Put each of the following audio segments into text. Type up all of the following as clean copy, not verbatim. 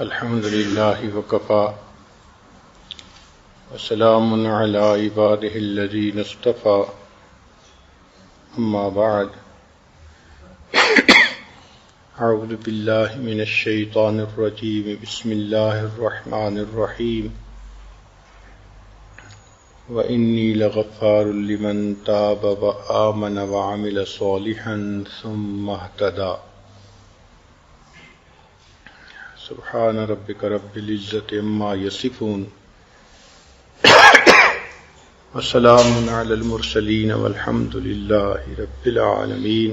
الحمد لله وكفى وسلام على عباده الذين اصطفى أما بعد أعوذ بالله من الشيطان الرجيم بسم الله الرحمن الرحيم وإني لغفار لمن تاب وآمن وعمل صالحا ثم اهتدى سبحان ربك رب العزة عما يصفون وسلام على المرسلين والحمد لله رب العالمين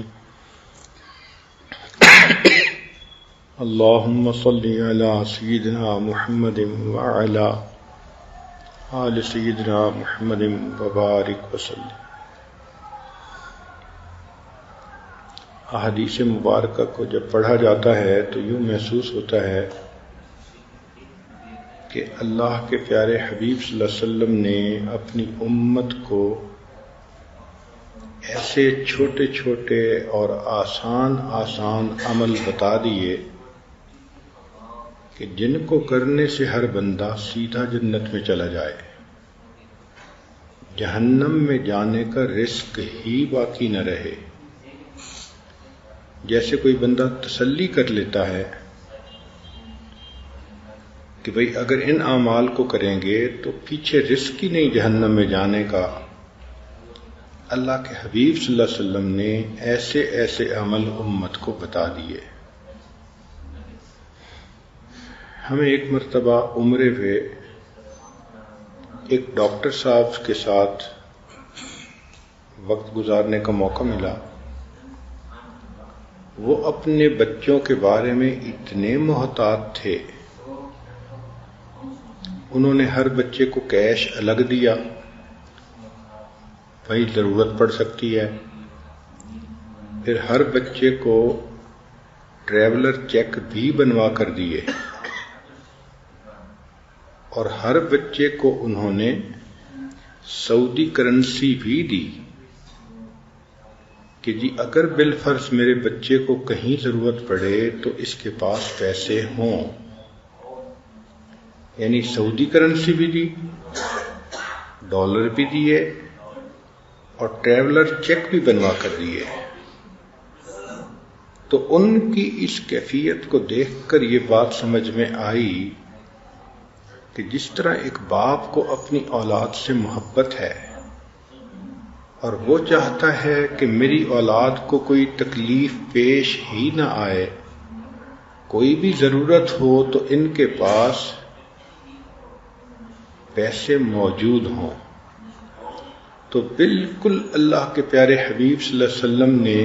اللهم صل على سيدنا محمد وعلى آل سيدنا محمد وبارك وسلم۔ احادیث مبارکہ کو جب پڑھا جاتا ہے تو یوں محسوس ہوتا ہے کہ اللہ کے پیارے حبیب صلی اللہ علیہ وسلم نے اپنی امت کو ایسے چھوٹے چھوٹے اور آسان عمل بتا دیے کہ جن کو کرنے سے ہر بندہ سیدھا جنت میں چلا جائے، جہنم میں جانے کا رزق ہی باقی نہ رہے۔ جیسے کوئی بندہ تسلی کر لیتا ہے کہ بھئی اگر ان اعمال کو کریں گے تو پیچھے رزق ہی نہیں جہنم میں جانے کا، اللہ کے حبیب صلی اللہ علیہ وسلم نے ایسے ایسے عمل امت کو بتا دیے۔ ہمیں ایک مرتبہ عمرے پہ ایک ڈاکٹر صاحب کے ساتھ وقت گزارنے کا موقع ملا۔ وہ اپنے بچوں کے بارے میں اتنے محتاط تھے، انہوں نے ہر بچے کو کیش الگ دیا، بھائی ضرورت پڑ سکتی ہے، پھر ہر بچے کو ٹریولر چیک بھی بنوا کر دیے، اور ہر بچے کو انہوں نے سعودی کرنسی بھی دی کہ جی اگر بالفرض میرے بچے کو کہیں ضرورت پڑے تو اس کے پاس پیسے ہوں۔ یعنی سعودی کرنسی بھی دی، ڈالر بھی دیے، اور ٹریولر چیک بھی بنوا کر دیے۔ تو ان کی اس کیفیت کو دیکھ کر یہ بات سمجھ میں آئی کہ جس طرح ایک باپ کو اپنی اولاد سے محبت ہے اور وہ چاہتا ہے کہ میری اولاد کو کوئی تکلیف پیش ہی نہ آئے، کوئی بھی ضرورت ہو تو ان کے پاس پیسے موجود ہوں، تو بالکل اللہ کے پیارے حبیب صلی اللہ علیہ وسلم نے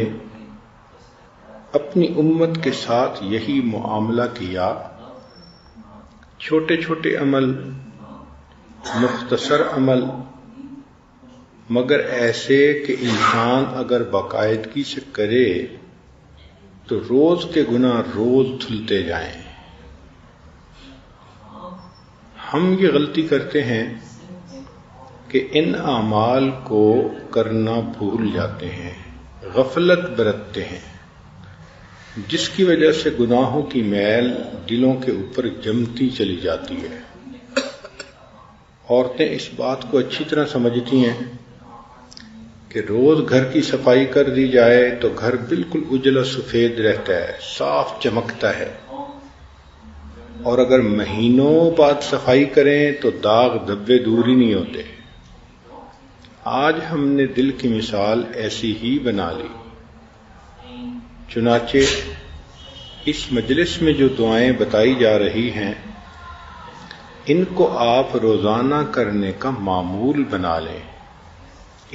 اپنی امت کے ساتھ یہی معاملہ کیا۔ چھوٹے چھوٹے عمل، مختصر عمل، مگر ایسے کہ انسان اگر باقاعدگی سے کرے تو روز کے گناہ روز دھلتے جائیں۔ ہم یہ غلطی کرتے ہیں کہ ان اعمال کو کرنا بھول جاتے ہیں، غفلت برتتے ہیں، جس کی وجہ سے گناہوں کی میل دلوں کے اوپر جمتی چلی جاتی ہے۔ عورتیں اس بات کو اچھی طرح سمجھتی ہیں کہ روز گھر کی صفائی کر دی جائے تو گھر بالکل اجلا سفید رہتا ہے، صاف چمکتا ہے، اور اگر مہینوں بعد صفائی کریں تو داغ دھبے دور ہی نہیں ہوتے۔ آج ہم نے دل کی مثال ایسی ہی بنا لی۔ چنانچہ اس مجلس میں جو دعائیں بتائی جا رہی ہیں ان کو آپ روزانہ کرنے کا معمول بنا لیں۔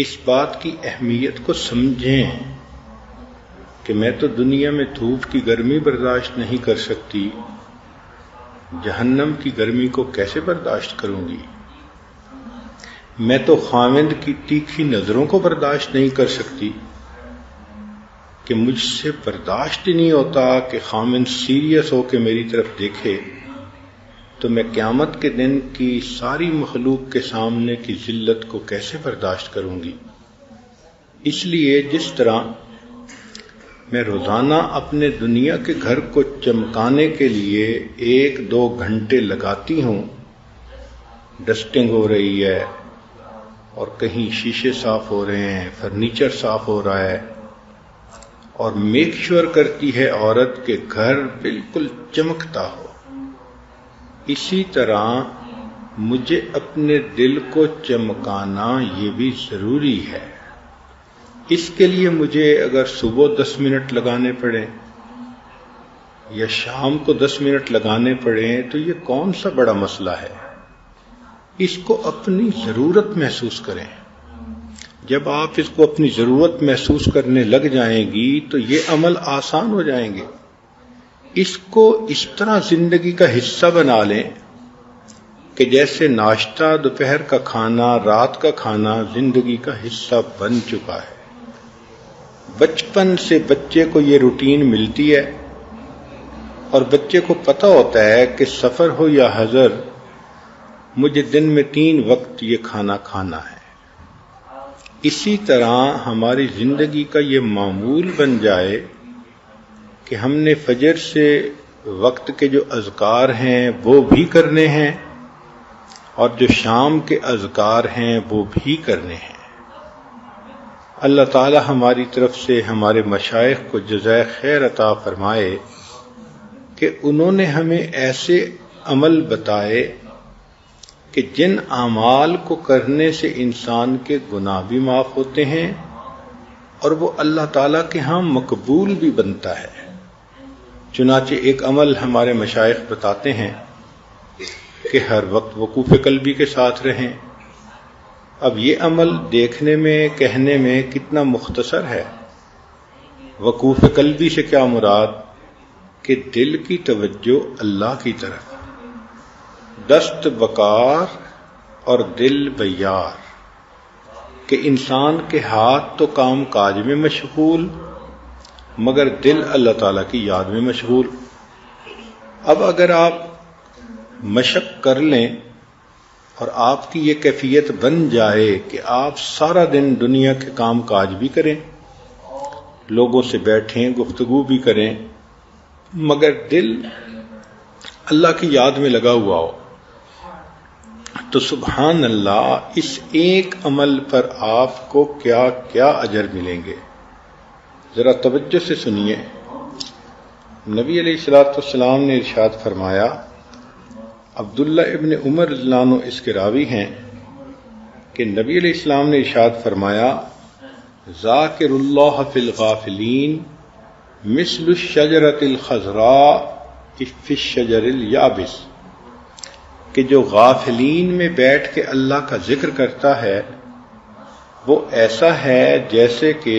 اس بات کی اہمیت کو سمجھیں کہ میں تو دنیا میں دھوپ کی گرمی برداشت نہیں کر سکتی، جہنم کی گرمی کو کیسے برداشت کروں گی؟ میں تو خاوند کی تیکھی نظروں کو برداشت نہیں کر سکتی کہ مجھ سے برداشت ہی نہیں ہوتا کہ خاوند سیریس ہو کے میری طرف دیکھے، تو میں قیامت کے دن کی ساری مخلوق کے سامنے کی ذلت کو کیسے برداشت کروں گی؟ اس لیے جس طرح میں روزانہ اپنے دنیا کے گھر کو چمکانے کے لیے 1-2 گھنٹے لگاتی ہوں. ڈسٹنگ ہو رہی ہے اور کہیں شیشے صاف ہو رہے ہیں، فرنیچر صاف ہو رہا ہے، اور میک شور کرتی ہے عورت کہ گھر بالکل چمکتا ہو. اسی طرح مجھے اپنے دل کو چمکانا یہ بھی ضروری ہے. اس کے لیے مجھے اگر صبح 10 منٹ لگانے پڑیں یا شام کو 10 منٹ لگانے پڑیں تو یہ کون سا بڑا مسئلہ ہے. اس کو اپنی ضرورت محسوس کریں. جب آپ اس کو اپنی ضرورت محسوس کرنے لگ جائیں گی تو یہ عمل آسان ہو جائیں گے. اس کو اس طرح زندگی کا حصہ بنا لیں کہ جیسے ناشتہ، دوپہر کا کھانا، رات کا کھانا زندگی کا حصہ بن چکا ہے. بچپن سے بچے کو یہ روٹین ملتی ہے اور بچے کو پتہ ہوتا ہے کہ سفر ہو یا حضر مجھے دن میں 3 وقت یہ کھانا کھانا ہے. اسی طرح ہماری زندگی کا یہ معمول بن جائے کہ ہم نے فجر سے وقت کے جو اذکار ہیں وہ بھی کرنے ہیں اور جو شام کے اذکار ہیں وہ بھی کرنے ہیں. اللہ تعالی ہماری طرف سے ہمارے مشائخ کو جزائے خیر عطا فرمائے کہ انہوں نے ہمیں ایسے عمل بتائے کہ جن اعمال کو کرنے سے انسان کے گناہ بھی معاف ہوتے ہیں اور وہ اللہ تعالیٰ کے ہاں مقبول بھی بنتا ہے. چنانچہ ایک عمل ہمارے مشائخ بتاتے ہیں کہ ہر وقت وقوف قلبی کے ساتھ رہیں. اب یہ عمل دیکھنے میں کہنے میں کتنا مختصر ہے. وقوف قلبی سے کیا مراد کہ دل کی توجہ اللہ کی طرف، دست بکار اور دل بیار، کہ انسان کے ہاتھ تو کام کاج میں مشغول مگر دل اللہ تعالیٰ کی یاد میں مشغول. اب اگر آپ مشق کر لیں اور آپ کی یہ کیفیت بن جائے کہ آپ سارا دن دنیا کے کام کاج بھی کریں، لوگوں سے بیٹھیں، گفتگو بھی کریں، مگر دل اللہ کی یاد میں لگا ہوا ہو، تو سبحان اللہ اس ایک عمل پر آپ کو کیا کیا اجر ملیں گے. ذرا توجہ سے سنیے. نبی علیہ الصلوۃ والسلام نے ارشاد فرمایا، عبداللہ ابن عمر رضی اللہ عنہ اس کے راوی ہیں کہ نبی علیہ السلام نے ارشاد فرمایا، ذاکر اللہ فی الغافلین مثل الشجرۃ الخضراء فی الشجر الیابس، کہ جو غافلین میں بیٹھ کے اللہ کا ذکر کرتا ہے وہ ایسا ہے جیسے کہ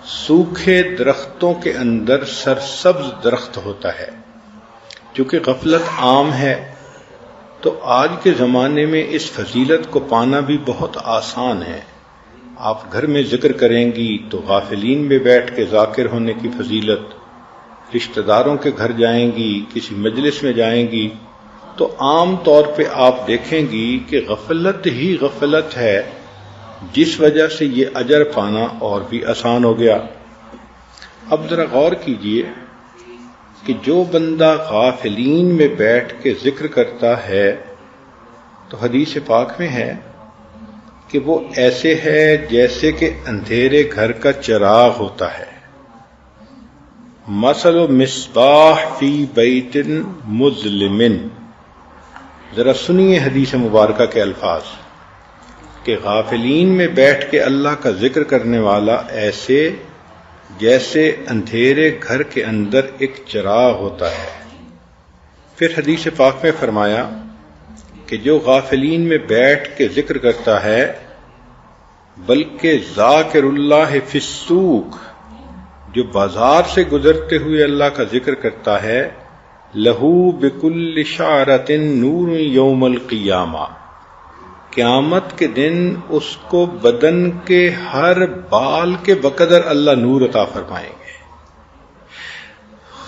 سوکھے درختوں کے اندر سرسبز درخت ہوتا ہے. چونکہ غفلت عام ہے تو آج کے زمانے میں اس فضیلت کو پانا بھی بہت آسان ہے. آپ گھر میں ذکر کریں گی تو غافلین میں بیٹھ کے ذاکر ہونے کی فضیلت، رشتہ داروں کے گھر جائیں گی، کسی مجلس میں جائیں گی تو عام طور پہ آپ دیکھیں گی کہ غفلت ہی غفلت ہے، جس وجہ سے یہ اجر پانا اور بھی آسان ہو گیا. اب ذرا غور کیجئے کہ جو بندہ غافلین میں بیٹھ کے ذکر کرتا ہے تو حدیث پاک میں ہے کہ وہ ایسے ہے جیسے کہ اندھیرے گھر کا چراغ ہوتا ہے. مثل مصباح فی بیت مظلم. ذرا سنیے حدیث مبارکہ کے الفاظ کہ غافلین میں بیٹھ کے اللہ کا ذکر کرنے والا ایسے جیسے اندھیرے گھر کے اندر ایک چراغ ہوتا ہے. پھر حدیث پاک میں فرمایا کہ جو غافلین میں بیٹھ کے ذکر کرتا ہے بلکہ ذاکر اللہ فی السوق، جو بازار سے گزرتے ہوئے اللہ کا ذکر کرتا ہے، لہو بکل شعرۃ نور یوم القیامہ، قیامت کے دن اس کو بدن کے ہر بال کے بقدر اللہ نور عطا فرمائیں گے.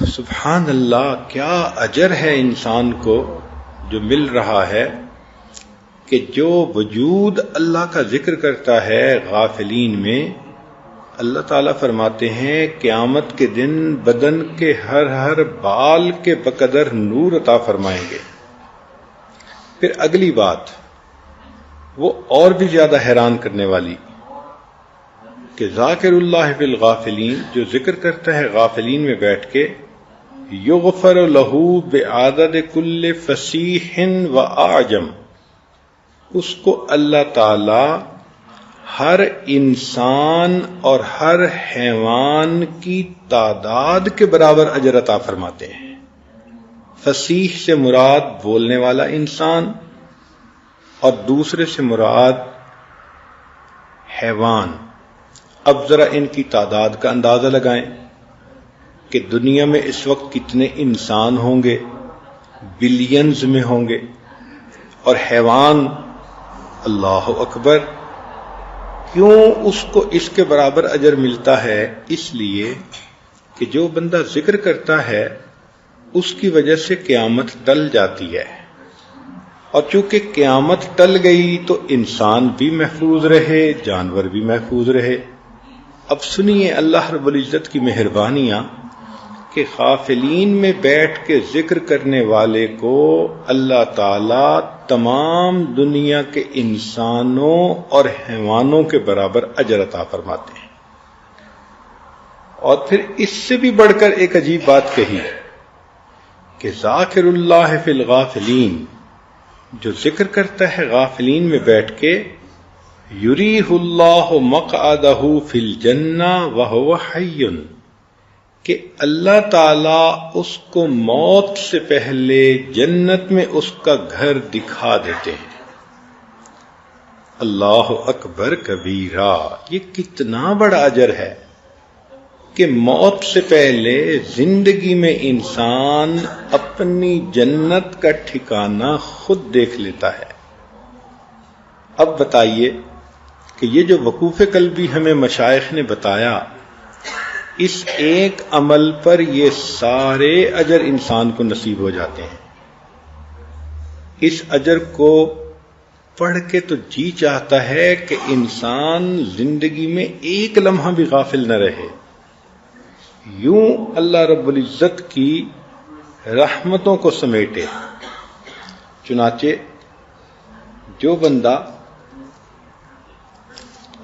سبحان اللہ، کیا اجر ہے انسان کو جو مل رہا ہے کہ جو وجود اللہ کا ذکر کرتا ہے غافلین میں، اللہ تعالیٰ فرماتے ہیں قیامت کے دن بدن کے ہر بال کے بقدر نور عطا فرمائیں گے۔ پھر اگلی بات وہ اور بھی زیادہ حیران کرنے والی کہ ذاکر اللہ فی الغافلین، جو ذکر کرتا ہے غافلین میں بیٹھ کے، یغفر لہ بعدد کل فصیح و اعجم، اس کو اللہ تعالی ہر انسان اور ہر حیوان کی تعداد کے برابر اجر عطا فرماتے ہیں۔ فصیح سے مراد بولنے والا انسان اور دوسرے سے مراد حیوان۔ اب ذرا ان کی تعداد کا اندازہ لگائیں کہ دنیا میں اس وقت کتنے انسان ہوں گے، بلینز میں ہوں گے، اور حیوان، اللہ اکبر، کیوں اس کو اس کے برابر اجر ملتا ہے؟ اس لیے کہ جو بندہ ذکر کرتا ہے اس کی وجہ سے قیامت ٹل جاتی ہے، اور چونکہ قیامت ٹل گئی تو انسان بھی محفوظ رہے، جانور بھی محفوظ رہے۔ اب سنیے اللہ رب العزت کی مہربانیاں کہ غافلین میں بیٹھ کے ذکر کرنے والے کو اللہ تعالی تمام دنیا کے انسانوں اور حیوانوں کے برابر اجر عطا فرماتے ہیں۔ اور پھر اس سے بھی بڑھ کر ایک عجیب بات کہی کہ ذاکر اللہ فی الغافلین، جو ذکر کرتا ہے غافلین میں بیٹھ کے، یریہ اللہ مقعدہ فی الجنہ وہو حی، کہ اللہ تعالی اس کو موت سے پہلے جنت میں اس کا گھر دکھا دیتے ہیں۔ اللہ اکبر کبیرہ، یہ کتنا بڑا اجر ہے کہ موت سے پہلے زندگی میں انسان اپنی جنت کا ٹھکانہ خود دیکھ لیتا ہے۔ اب بتائیے کہ یہ جو وقوف قلبی ہمیں مشائخ نے بتایا، اس ایک عمل پر یہ سارے اجر انسان کو نصیب ہو جاتے ہیں۔ اس اجر کو پڑھ کے تو جی چاہتا ہے کہ انسان زندگی میں ایک لمحہ بھی غافل نہ رہے۔ یوں اللہ رب العزت کی رحمتوں کو سمیٹے۔ چنانچہ جو بندہ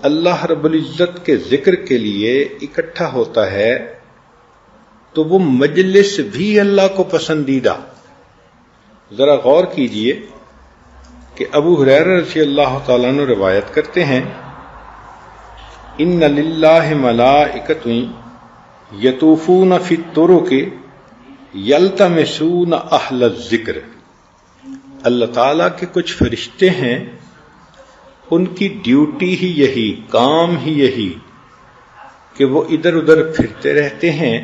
اللہ رب العزت کے ذکر کے لیے اکٹھا ہوتا ہے تو وہ مجلس بھی اللہ کو پسندیدہ۔ ذرا غور کیجئے کہ ابو ہریرہ رضی اللہ تعالیٰ عنہ روایت کرتے ہیں، ان للہ ملائکۃ یطوفون فی الطرق یلتمسون اہل الذکر، اللہ تعالیٰ کے کچھ فرشتے ہیں، ان کی ڈیوٹی ہی یہی، کام ہی یہی کہ وہ ادھر ادھر پھرتے رہتے ہیں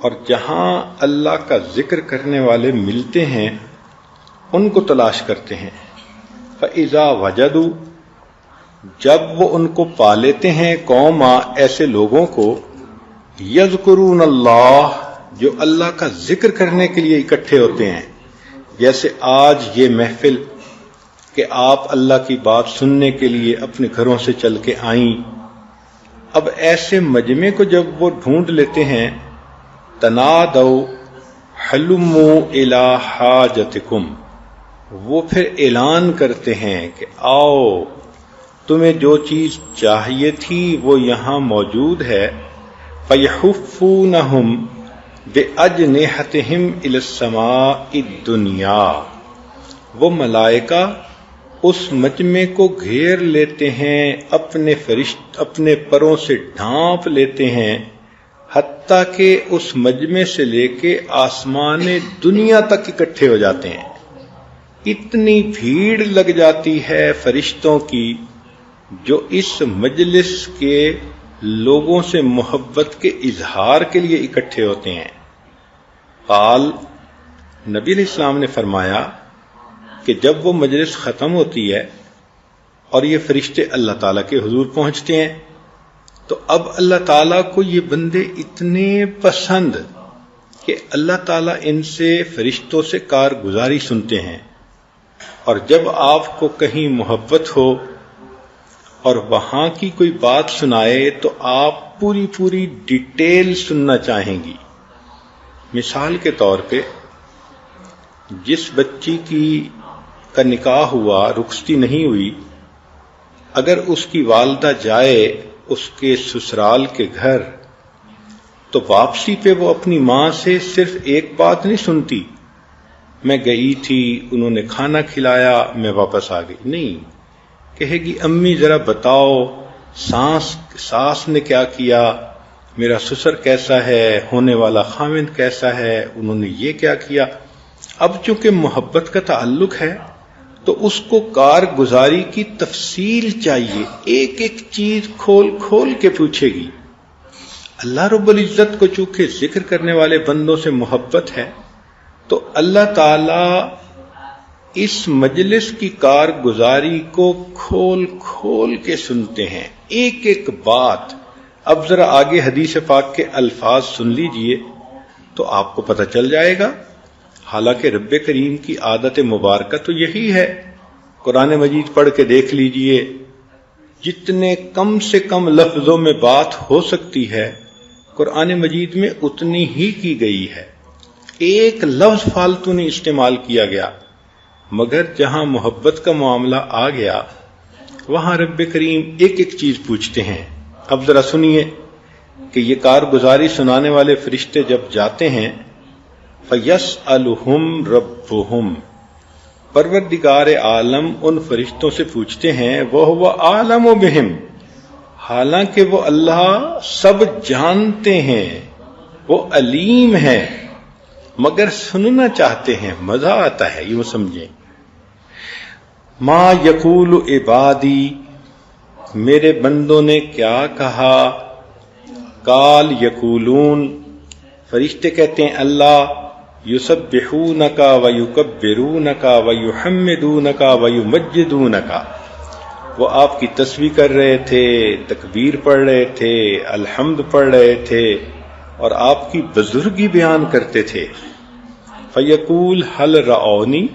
اور جہاں اللہ کا ذکر کرنے والے ملتے ہیں ان کو تلاش کرتے ہیں۔ فَإِذَا وَجَدُوا، جب وہ ان کو پا لیتے ہیں، قوما، ایسے لوگوں کو، یذکرون اللہ، جو اللہ کا ذکر کرنے کے لیے اکٹھے ہوتے ہیں، جیسے آج یہ محفل کہ آپ اللہ کی بات سننے کے لیے اپنے گھروں سے چل کے آئیں۔ اب ایسے مجمع کو جب وہ ڈھونڈ لیتے ہیں، تنادوا حلموا الی حاجتکم، وہ پھر اعلان کرتے ہیں کہ آؤ، تمہیں جو چیز چاہیے تھی وہ یہاں موجود ہے۔ فیحفونہم بأجنحتہم الی السماء الدنیا، وہ ملائکہ اس مجمع کو گھیر لیتے ہیں، اپنے پروں سے ڈھانپ لیتے ہیں، حتیٰ کہ اس مجمع سے لے کے آسمان دنیا تک اکٹھے ہو جاتے ہیں۔ اتنی بھیڑ لگ جاتی ہے فرشتوں کی جو اس مجلس کے لوگوں سے محبت کے اظہار کے لیے اکٹھے ہوتے ہیں۔ قال، نبی علیہ السلام نے فرمایا کہ جب وہ مجلس ختم ہوتی ہے اور یہ فرشتے اللہ تعالیٰ کے حضور پہنچتے ہیں تو اب اللہ تعالیٰ کو یہ بندے اتنے پسند کہ اللہ تعالیٰ ان سے، فرشتوں سے کارگزاری سنتے ہیں، اور جب آپ کو کہیں محبت ہو اور وہاں کی کوئی بات سنائے تو آپ پوری پوری ڈیٹیل سننا چاہیں گی. مثال کے طور پہ جس بچی کا نکاح ہوا، رخصتی نہیں ہوئی، اگر اس کی والدہ جائے اس کے سسرال کے گھر تو واپسی پہ وہ اپنی ماں سے صرف ایک بات نہیں سنتی، میں گئی تھی، انہوں نے کھانا کھلایا، میں واپس آ گئی. نہیں، کہے گی امی ذرا بتاؤ ساس نے کیا کیا، میرا سسر کیسا ہے، ہونے والا خاوند کیسا ہے، انہوں نے یہ کیا کیا. اب چونکہ محبت کا تعلق ہے تو اس کو کارگزاری کی تفصیل چاہیے، ایک ایک چیز کھول کھول کے پوچھے گی. اللہ رب العزت کو چونکہ ذکر کرنے والے بندوں سے محبت ہے تو اللہ تعالی اس مجلس کی کارگزاری کو کھول کھول کے سنتے ہیں، ایک ایک بات. اب ذرا آگے حدیث پاک کے الفاظ سن لیجئے تو آپ کو پتہ چل جائے گا. حالانکہ رب کریم کی عادت مبارکہ تو یہی ہے. قرآن مجید پڑھ کے دیکھ لیجئے، جتنے کم سے کم لفظوں میں بات ہو سکتی ہے قرآن مجید میں اتنی ہی کی گئی ہے، ایک لفظ فالتو نہیں استعمال کیا گیا. مگر جہاں محبت کا معاملہ آ گیا وہاں رب کریم ایک ایک چیز پوچھتے ہیں. اب ذرا سنیے کہ یہ کارگزاری سنانے والے فرشتے جب جاتے ہیں فَيَسْأَلُهُمْ رَبُّهُمْ، پروردگار عالم ان فرشتوں سے پوچھتے ہیں وَهُوَ أَعْلَمُ بِهِمْ، حالانکہ وہ اللہ سب جانتے ہیں، وہ علیم ہے، مگر سننا چاہتے ہیں، مزہ آتا ہے. یوں سمجھیں، ما یقول عبادی، میرے بندوں نے کیا کہا، قال یقولون، فرشتے کہتے ہیں اللہ، یسبحونک ویکبرونک ویحمدونک ویمجدونک، وہ آپ کی تسبیح کر رہے تھے، تکبیر پڑھ رہے تھے، الحمد پڑھ رہے تھے اور آپ کی بزرگی بیان کرتے تھے. فیقول هل رعونی،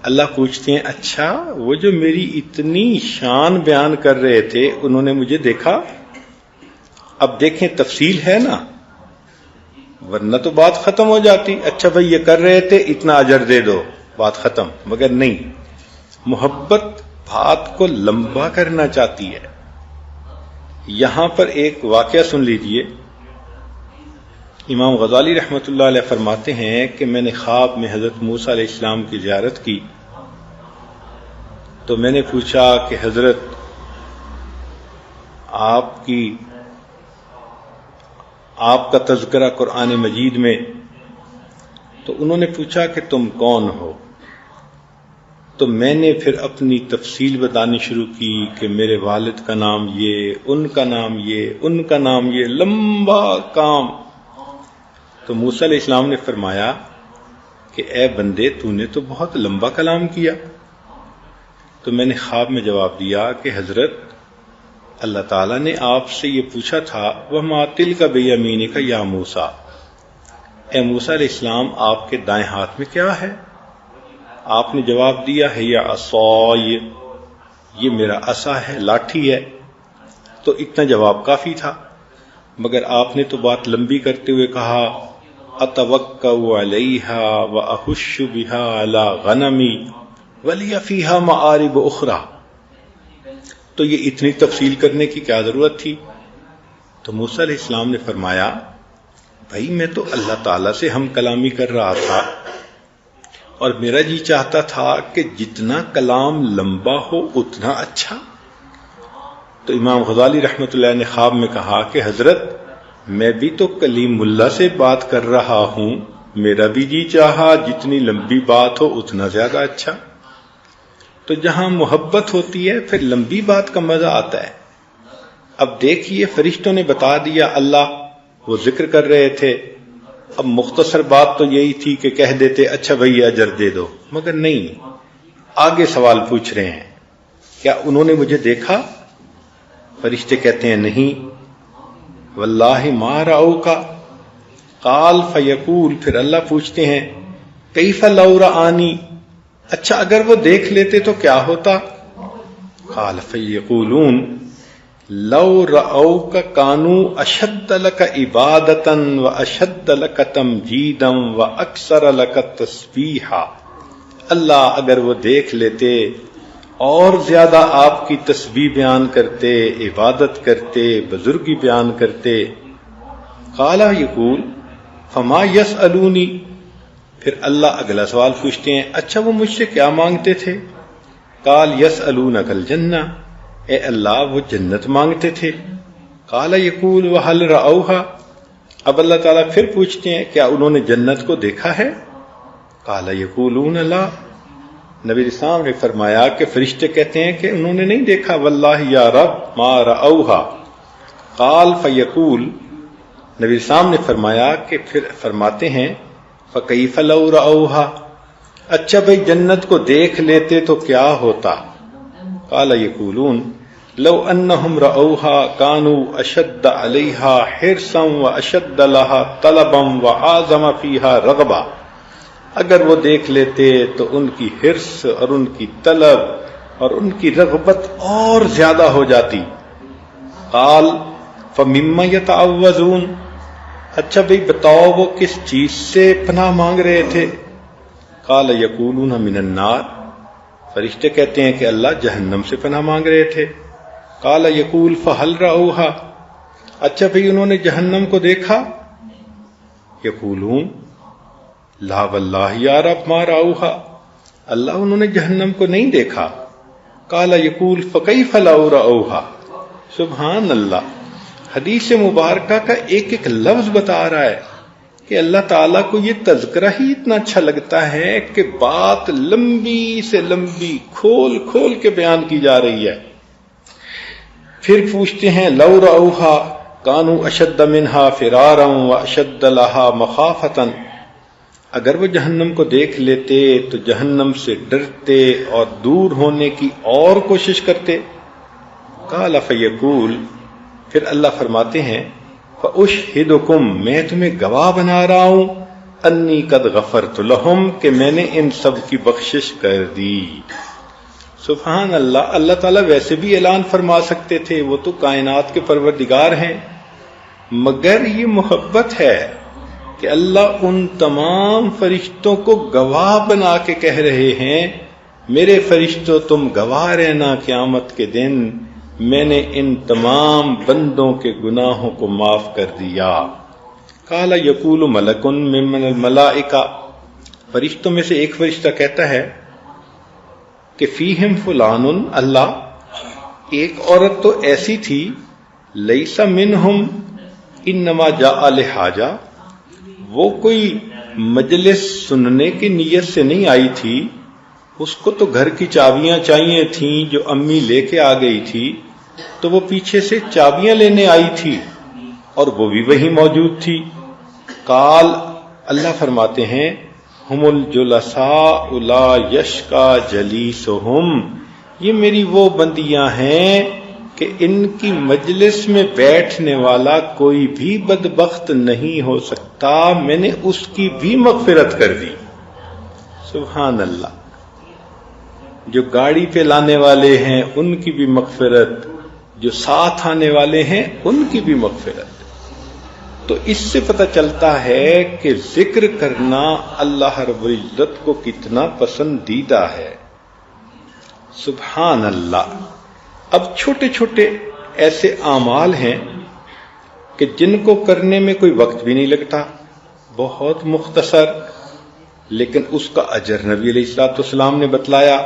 اللہ پوچھتے ہیں اچھا وہ جو میری اتنی شان بیان کر رہے تھے انہوں نے مجھے دیکھا؟ اب دیکھیں تفصیل ہے نا، ورنہ تو بات ختم ہو جاتی، اچھا بھائی یہ کر رہے تھے اتنا اجر دے دو، بات ختم. مگر نہیں، محبت بات کو لمبا کرنا چاہتی ہے. یہاں پر ایک واقعہ سن لیجئے. امام غزالی رحمۃ اللہ علیہ فرماتے ہیں کہ میں نے خواب میں حضرت موسیٰ علیہ السلام کی زیارت کی تو میں نے پوچھا کہ حضرت آپ کا تذکرہ قرآن مجید میں، تو انہوں نے پوچھا کہ تم کون ہو؟ تو میں نے پھر اپنی تفصیل بتانی شروع کی کہ میرے والد کا نام یہ، ان کا نام یہ، ان کا نام یہ، لمبا کام. تو موسیٰ علیہ السلام نے فرمایا کہ اے بندے تو نے تو بہت لمبا کلام کیا. تو میں نے خواب میں جواب دیا کہ حضرت اللہ تعالیٰ نے آپ سے یہ پوچھا تھا وَمَا تِلْكَ بِيَمِينِكَ يَا موسیٰ، اے موسیٰ علیہ السلام آپ کے دائیں ہاتھ میں کیا ہے؟ آپ نے جواب دیا ہے یا عصای، یہ میرا عصا ہے، لاٹھی ہے. تو اتنا جواب کافی تھا. مگر آپ نے تو بات لمبی کرتے ہوئے کہا اتوکأ علیہا واحش بہا علی غنمی ولی فیہا معارب اخری. تو یہ اتنی تفصیل کرنے کی کیا ضرورت تھی؟ تو موسیٰ علیہ السلام نے فرمایا بھائی میں تو اللہ تعالیٰ سے ہم کلامی کر رہا تھا اور میرا جی چاہتا تھا کہ جتنا کلام لمبا ہو اتنا اچھا. تو امام غزالی رحمۃ اللہ نے خواب میں کہا کہ حضرت میں بھی تو کلیم اللہ سے بات کر رہا ہوں، میرا بھی جی چاہا جتنی لمبی بات ہو اتنا زیادہ اچھا. تو جہاں محبت ہوتی ہے پھر لمبی بات کا مزہ آتا ہے. اب دیکھیے فرشتوں نے بتا دیا اللہ وہ ذکر کر رہے تھے، اب مختصر بات تو یہی تھی کہ کہہ دیتے اچھا بھائی اجر دے دو، مگر نہیں، آگے سوال پوچھ رہے ہیں کیا انہوں نے مجھے دیکھا؟ فرشتے کہتے ہیں نہیں. واللہ ما رأوک، قال فیقول، پھر اللہ پوچھتے ہیں کیف لو رآنی، اچھا اگر وہ دیکھ لیتے تو کیا ہوتا؟ قال فیقولون لو رأوک کانوا اشد لک عبادتا واشد لک تمجیدا واکثر لک تسبیحا، اللہ اگر وہ دیکھ لیتے اور زیادہ آپ کی تسبیح بیان کرتے، عبادت کرتے، بزرگی بیان کرتے۔ قال یقول فما یسألونی، پھر اللہ اگلا سوال پوچھتے ہیں اچھا وہ مجھ سے کیا مانگتے تھے؟ قال یسألونک الجنہ، اے اللہ وہ جنت مانگتے تھے۔ قال یقول وہل رأوہا، اب اللہ تعالیٰ پھر پوچھتے ہیں کیا انہوں نے جنت کو دیکھا ہے؟ قال یقولون لا، نبی اسلام نے فرمایا کہ فرشتے کہتے ہیں کہ انہوں نے نہیں دیکھا، واللہ یا رب ما رأوہا۔ قال فیقول، نبی اسلام نے فرمایا کہ پھر فرماتے ہیں فکیف لو رأوہا، اچھا بھئی جنت کو دیکھ لیتے تو کیا ہوتا؟ قال یقولون لو انہم رأوہا کانوا اشد علیہا حرصا واشد لها طلبا واعظم فیہا رغبا، اگر وہ دیکھ لیتے تو ان کی حرص اور ان کی طلب اور ان کی رغبت اور زیادہ ہو جاتی۔ قال فمما یتعوذون، اچھا بھئی بتاؤ وہ کس چیز سے پناہ مانگ رہے تھے؟ قال یقولون من النار، فرشتے کہتے ہیں کہ اللہ جہنم سے پناہ مانگ رہے تھے۔ قال یقول فہل رأوہا، اچھا بھئی انہوں نے جہنم کو دیکھا؟ یقولون لا واللہ یا رب ما رأوہا، اللہ انہوں نے جہنم کو نہیں دیکھا۔ قال یقول فکیف لو رأوہا، سبحان اللہ، حدیث مبارکہ کا ایک ایک لفظ بتا رہا ہے کہ اللہ تعالیٰ کو یہ تذکرہ ہی اتنا اچھا لگتا ہے کہ بات لمبی سے لمبی کھول کھول کے بیان کی جا رہی ہے۔ پھر پوچھتے ہیں لو رأوہا کانوا اشد منہا فرارا واشد لہا مخافتا، اگر وہ جہنم کو دیکھ لیتے تو جہنم سے ڈرتے اور دور ہونے کی اور کوشش کرتے۔ قال فیقول، پھر اللہ فرماتے ہیں فأشہدکم، میں تمہیں گواہ بنا رہا ہوں، انی قد غفرت لہم، کہ میں نے ان سب کی بخشش کر دی۔ سبحان اللہ، اللہ تعالیٰ ویسے بھی اعلان فرما سکتے تھے، وہ تو کائنات کے پروردگار ہیں، مگر یہ محبت ہے کہ اللہ ان تمام فرشتوں کو گواہ بنا کے کہہ رہے ہیں میرے فرشتوں تم گواہ رہنا قیامت کے دن میں نے ان تمام بندوں کے گناہوں کو معاف کر دیا۔ قال یقول ملک من الملائکہ، فرشتوں میں سے ایک فرشتہ کہتا ہے کہ فیہم فلان، اللہ ایک عورت تو ایسی تھی، لیس منہم انما جاء لحاجہ، وہ کوئی مجلس سننے کی نیت سے نہیں آئی تھی، اس کو تو گھر کی چابیاں چاہیے تھیں جو امی لے کے آ گئی تھی، تو وہ پیچھے سے چابیاں لینے آئی تھی اور وہ بھی وہیں موجود تھی۔ قال، اللہ فرماتے ہیں ہم الجلساء لا یشقا جلیسہم، یہ میری وہ بندیاں ہیں کہ ان کی مجلس میں بیٹھنے والا کوئی بھی بدبخت نہیں ہو سکتا، میں نے اس کی بھی مغفرت کر دی۔ سبحان اللہ، جو گاڑی پہ لانے والے ہیں ان کی بھی مغفرت، جو ساتھ آنے والے ہیں ان کی بھی مغفرت۔ تو اس سے پتہ چلتا ہے کہ ذکر کرنا اللہ رب العزت کو کتنا پسندیدہ ہے۔ سبحان اللہ۔ اب چھوٹے چھوٹے ایسے اعمال ہیں کہ جن کو کرنے میں کوئی وقت بھی نہیں لگتا، بہت مختصر، لیکن اس کا اجر نبی علیہ الصلوۃ والسلام نے بتلایا۔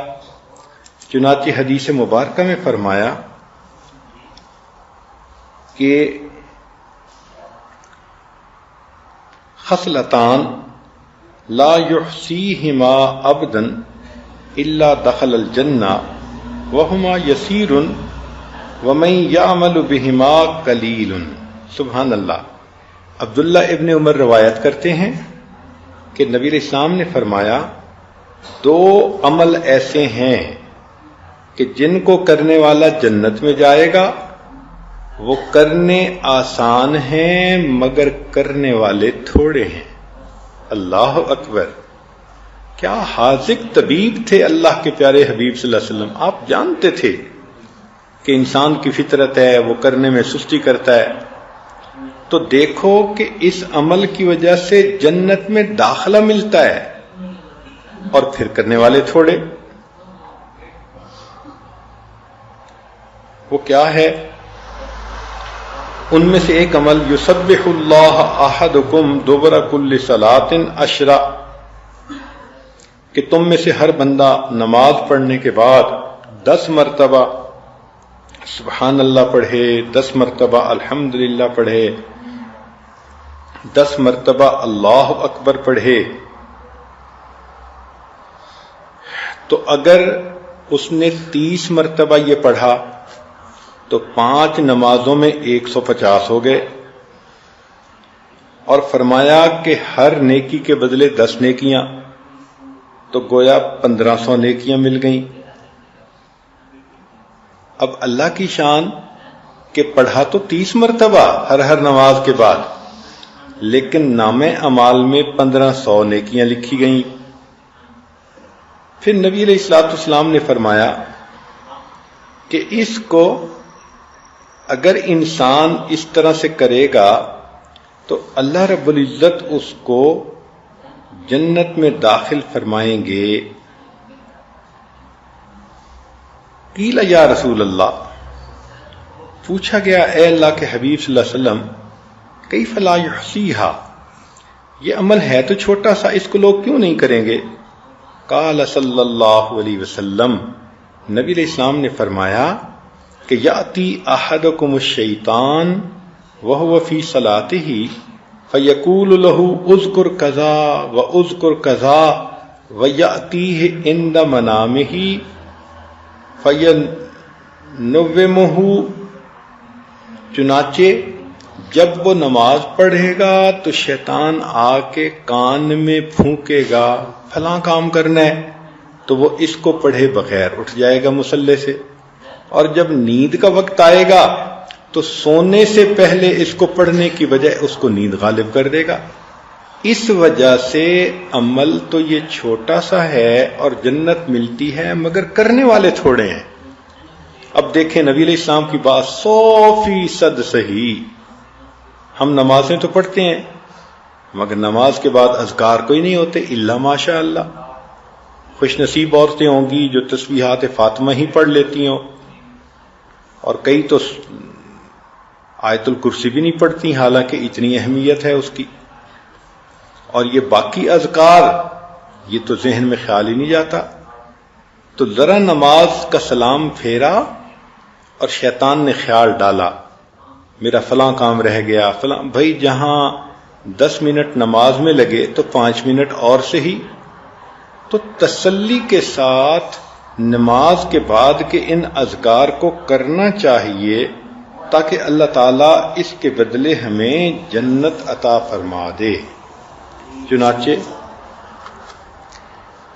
چنانچہ حدیث مبارکہ میں فرمایا کہ خصلتان لا یحصیہما عبد الا دخل الجنہ وہما یسیر ومن یعمل بہما قلیل۔ سبحان اللہ۔ عبداللہ ابن عمر روایت کرتے ہیں کہ نبی علیہ السلام نے فرمایا دو عمل ایسے ہیں کہ جن کو کرنے والا جنت میں جائے گا، وہ کرنے آسان ہیں مگر کرنے والے تھوڑے ہیں۔ اللہ اکبر، کیا حاذق طبیب تھے اللہ کے پیارے حبیب صلی اللہ علیہ وسلم۔ آپ جانتے تھے کہ انسان کی فطرت ہے وہ کرنے میں سستی کرتا ہے، تو دیکھو کہ اس عمل کی وجہ سے جنت میں داخلہ ملتا ہے، اور پھر کرنے والے تھوڑے۔ وہ کیا ہے؟ ان میں سے ایک عمل یسبح اللہ احدکم دبر کل صلاۃ 10، کہ تم میں سے ہر بندہ نماز پڑھنے کے بعد 10 مرتبہ سبحان اللہ پڑھے، 10 مرتبہ الحمدللہ پڑھے، 10 مرتبہ اللہ اکبر پڑھے۔ تو اگر اس نے 30 مرتبہ یہ پڑھا تو 5 نمازوں میں 150 ہو گئے، اور فرمایا کہ ہر نیکی کے بدلے 10 نیکیاں، تو گویا 1500 نیکیاں مل گئیں۔ اب اللہ کی شان کہ پڑھا تو 30 مرتبہ ہر نماز کے بعد، لیکن نام اعمال میں 1500 نیکیاں لکھی گئیں۔ پھر نبی علیہ الصلوۃ والسلام نے فرمایا کہ اس کو اگر انسان اس طرح سے کرے گا تو اللہ رب العزت اس کو جنت میں داخل فرمائیں گے۔ قیل یا رسول اللہ، پوچھا گیا اے اللہ کے حبیب صلی اللہ علیہ وسلم، کیف لا یحصیھا، یہ عمل ہے تو چھوٹا سا، اس کو لوگ کیوں نہیں کریں گے؟ قال صلی اللہ علیہ وسلم، نبی علیہ السلام نے فرمایا کہ یاتی احدکم الشیطان وهو فی صلاتہ فیقول له اذکر کذا واذکر کذا ویاتیہ عند منامہ فینومہ، چنانچہ جب وہ نماز پڑھے گا تو شیطان آ کے کان میں پھونکے گا فلاں کام کرنا ہے، تو وہ اس کو پڑھے بغیر اٹھ جائے گا مصلی سے، اور جب نیند کا وقت آئے گا تو سونے سے پہلے اس کو پڑھنے کی بجائے اس کو نیند غالب کر دے گا۔ اس وجہ سے عمل تو یہ چھوٹا سا ہے اور جنت ملتی ہے، مگر کرنے والے تھوڑے ہیں۔ اب دیکھیں نبی علیہ السلام کی بات 100% صحیح، ہم نمازیں تو پڑھتے ہیں مگر نماز کے بعد اذکار کوئی نہیں ہوتے الا ماشاء اللہ۔ خوش نصیب عورتیں ہوں گی جو تسبیحات فاطمہ ہی پڑھ لیتی ہوں، اور کئی تو آیت الکرسی بھی نہیں پڑھتی، حالانکہ اتنی اہمیت ہے اس کی۔ اور یہ باقی اذکار یہ تو ذہن میں خیال ہی نہیں جاتا۔ تو ذرا نماز کا سلام پھیرا اور شیطان نے خیال ڈالا میرا فلاں کام رہ گیا، فلاں، بھائی جہاں 10 منٹ نماز میں لگے تو 5 منٹ اور صحیح۔ تو تسلی کے ساتھ نماز کے بعد کے ان اذکار کو کرنا چاہیے تاکہ اللہ تعالیٰ اس کے بدلے ہمیں جنت عطا فرما دے۔ چنانچہ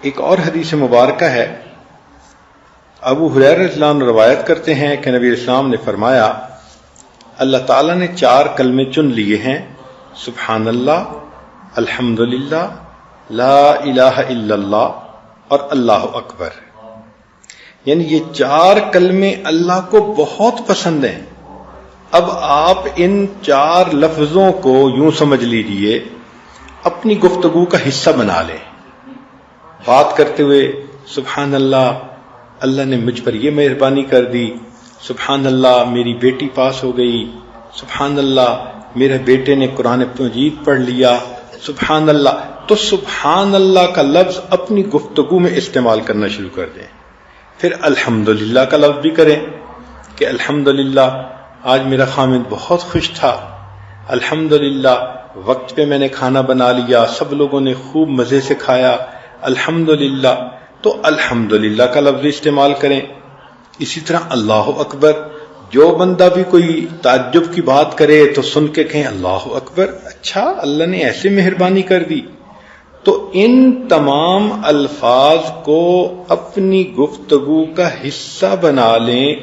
ایک اور حدیث مبارکہ ہے، ابو ہریرہ رضی اللہ عنہ روایت کرتے ہیں کہ نبی اسلام نے فرمایا اللہ تعالیٰ نے 4 کلمے چن لیے ہیں، سبحان اللہ، الحمدللہ، لا الہ الا اللہ اور اللہ اکبر۔ یعنی یہ 4 کلمے اللہ کو بہت پسند ہیں۔ اب آپ ان 4 لفظوں کو یوں سمجھ لیجئے اپنی گفتگو کا حصہ بنا لیں، بات کرتے ہوئے سبحان اللہ، اللہ نے مجھ پر یہ مہربانی کر دی، سبحان اللہ میری بیٹی پاس ہو گئی، سبحان اللہ میرے بیٹے نے قرآن مجید پڑھ لیا، سبحان اللہ۔ تو سبحان اللہ کا لفظ اپنی گفتگو میں استعمال کرنا شروع کر دیں۔ پھر الحمدللہ کا لفظ بھی کریں کہ الحمدللہ آج میرا خامد بہت خوش تھا، الحمدللہ وقت پہ میں نے کھانا بنا لیا، سب لوگوں نے خوب مزے سے کھایا، الحمدللہ۔ تو الحمدللہ کا لفظ استعمال کریں۔ اسی طرح اللہ اکبر، جو بندہ بھی کوئی تعجب کی بات کرے تو سن کے کہیں اللہ اکبر، اچھا اللہ نے ایسے مہربانی کر دی۔ تو ان تمام الفاظ کو اپنی گفتگو کا حصہ بنا لیں،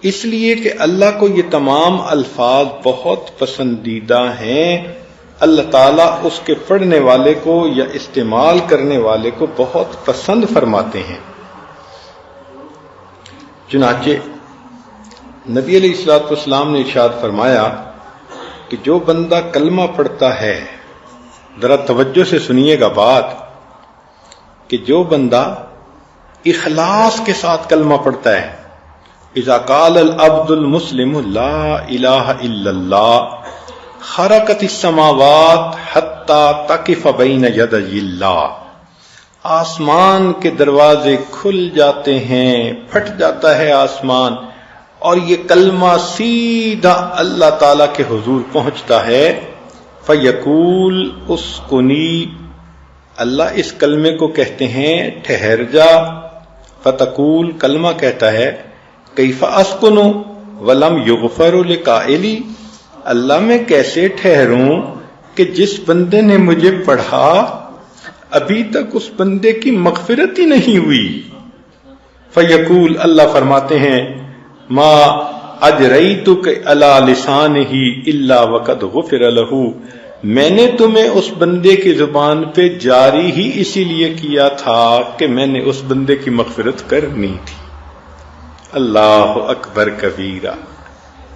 اس لیے کہ اللہ کو یہ تمام الفاظ بہت پسندیدہ ہیں، اللہ تعالیٰ اس کے پڑھنے والے کو یا استعمال کرنے والے کو بہت پسند فرماتے ہیں۔ چنانچہ نبی علیہ الصلوۃ والسلام نے ارشاد فرمایا کہ جو بندہ کلمہ پڑھتا ہے، ذرا توجہ سے سنیے گا بات، کہ جو بندہ اخلاص کے ساتھ کلمہ پڑھتا ہے، اذا قال العبد المسلم لا الہ الا اللہ خرقت السماوات حتی تقف بین یدی اللہ، آسمان کے دروازے کھل جاتے ہیں، پھٹ جاتا ہے آسمان، اور یہ کلمہ سیدھا اللہ تعالی کے حضور پہنچتا ہے۔ فیقول اسکنی، اللہ اس کلمے کو کہتے ہیں ٹھہر جا۔ فتقول، کلمہ کہتا ہے کیف اسکن ولم یغفر لقائلی، اللہ میں کیسے ٹھہروں کہ جس بندے نے مجھے پڑھا ابھی تک اس بندے کی مغفرت ہی نہیں ہوئی۔ فیقول، اللہ فرماتے ہیں ما اجریتک علی لسانہ الا وقد غفر لہ، میں نے تمہیں اس بندے کی زبان پہ جاری ہی اسی لیے کیا تھا کہ میں نے اس بندے کی مغفرت کرنی تھی۔ اللہ اکبر کبیرہ،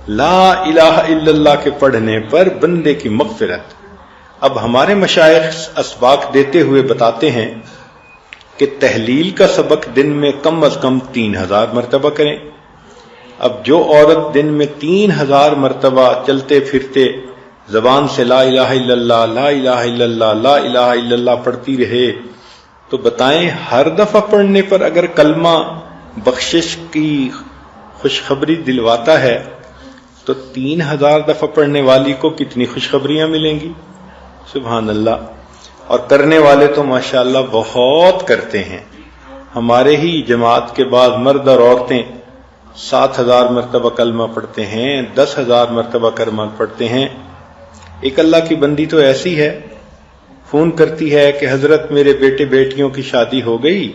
لا الہ الا اللہ کے پڑھنے پر بندے کی مغفرت۔ اب ہمارے مشائخ اسباق دیتے ہوئے بتاتے ہیں کہ تحلیل کا سبق دن میں کم از کم 3000 مرتبہ کریں۔ اب جو عورت دن میں 3000 مرتبہ چلتے پھرتے زبان سے لا الہ الا اللہ، لا الہ الا اللہ، لا الہ الا اللہ پڑھتی رہے، تو بتائیں ہر دفعہ پڑھنے پر اگر کلمہ بخشش کی خوشخبری دلواتا ہے تو 3000 دفعہ پڑھنے والی کو کتنی خوشخبریاں ملیں گی؟ سبحان اللہ۔ اور کرنے والے تو ماشاءاللہ بہت کرتے ہیں۔ ہمارے ہی جماعت کے بعد مرد اور عورتیں 7000 مرتبہ کلمہ پڑھتے ہیں، 10000 مرتبہ کلمہ پڑھتے ہیں۔ ایک اللہ کی بندی تو ایسی ہے، فون کرتی ہے کہ حضرت میرے بیٹے بیٹیوں کی شادی ہو گئی،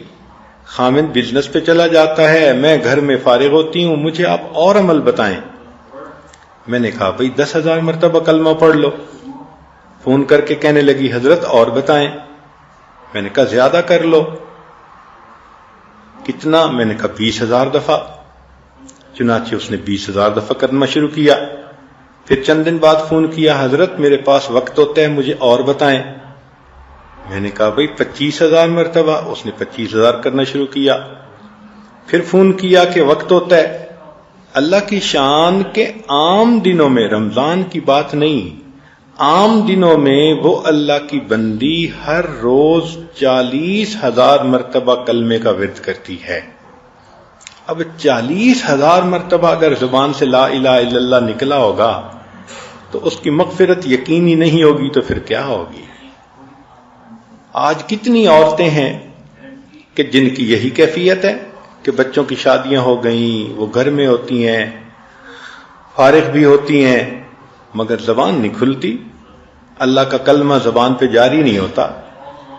خامد بزنس پہ چلا جاتا ہے، میں گھر میں فارغ ہوتی ہوں، مجھے آپ اور عمل بتائیں۔ میں نے کہا بھئی 10000 مرتبہ کلمہ پڑھ لو۔ فون کر کے کہنے لگی حضرت اور بتائیں۔ میں نے کہا زیادہ کر لو۔ کتنا؟ میں نے کہا 20000 دفعہ۔ چنانچہ اس نے 20000 دفعہ کرنا شروع کیا۔ پھر چند دن بعد فون کیا، حضرت میرے پاس وقت ہوتا ہے، مجھے اور بتائیں۔ میں نے کہا بھئی 25000 مرتبہ۔ اس نے 25000 کرنا شروع کیا۔ پھر فون کیا کہ وقت ہوتا ہے۔ اللہ کی شان کے عام دنوں میں، رمضان کی بات نہیں، عام دنوں میں وہ اللہ کی بندی ہر روز 40000 مرتبہ کلمے کا ورد کرتی ہے۔ اب 40000 مرتبہ اگر زبان سے لا الہ الا اللہ نکلا ہوگا تو اس کی مغفرت یقینی نہیں ہوگی تو پھر کیا ہوگی؟ آج کتنی عورتیں ہیں کہ جن کی یہی کیفیت ہے کہ بچوں کی شادیاں ہو گئیں، وہ گھر میں ہوتی ہیں، فارغ بھی ہوتی ہیں، مگر زبان نہیں کھلتی، اللہ کا کلمہ زبان پہ جاری نہیں ہوتا،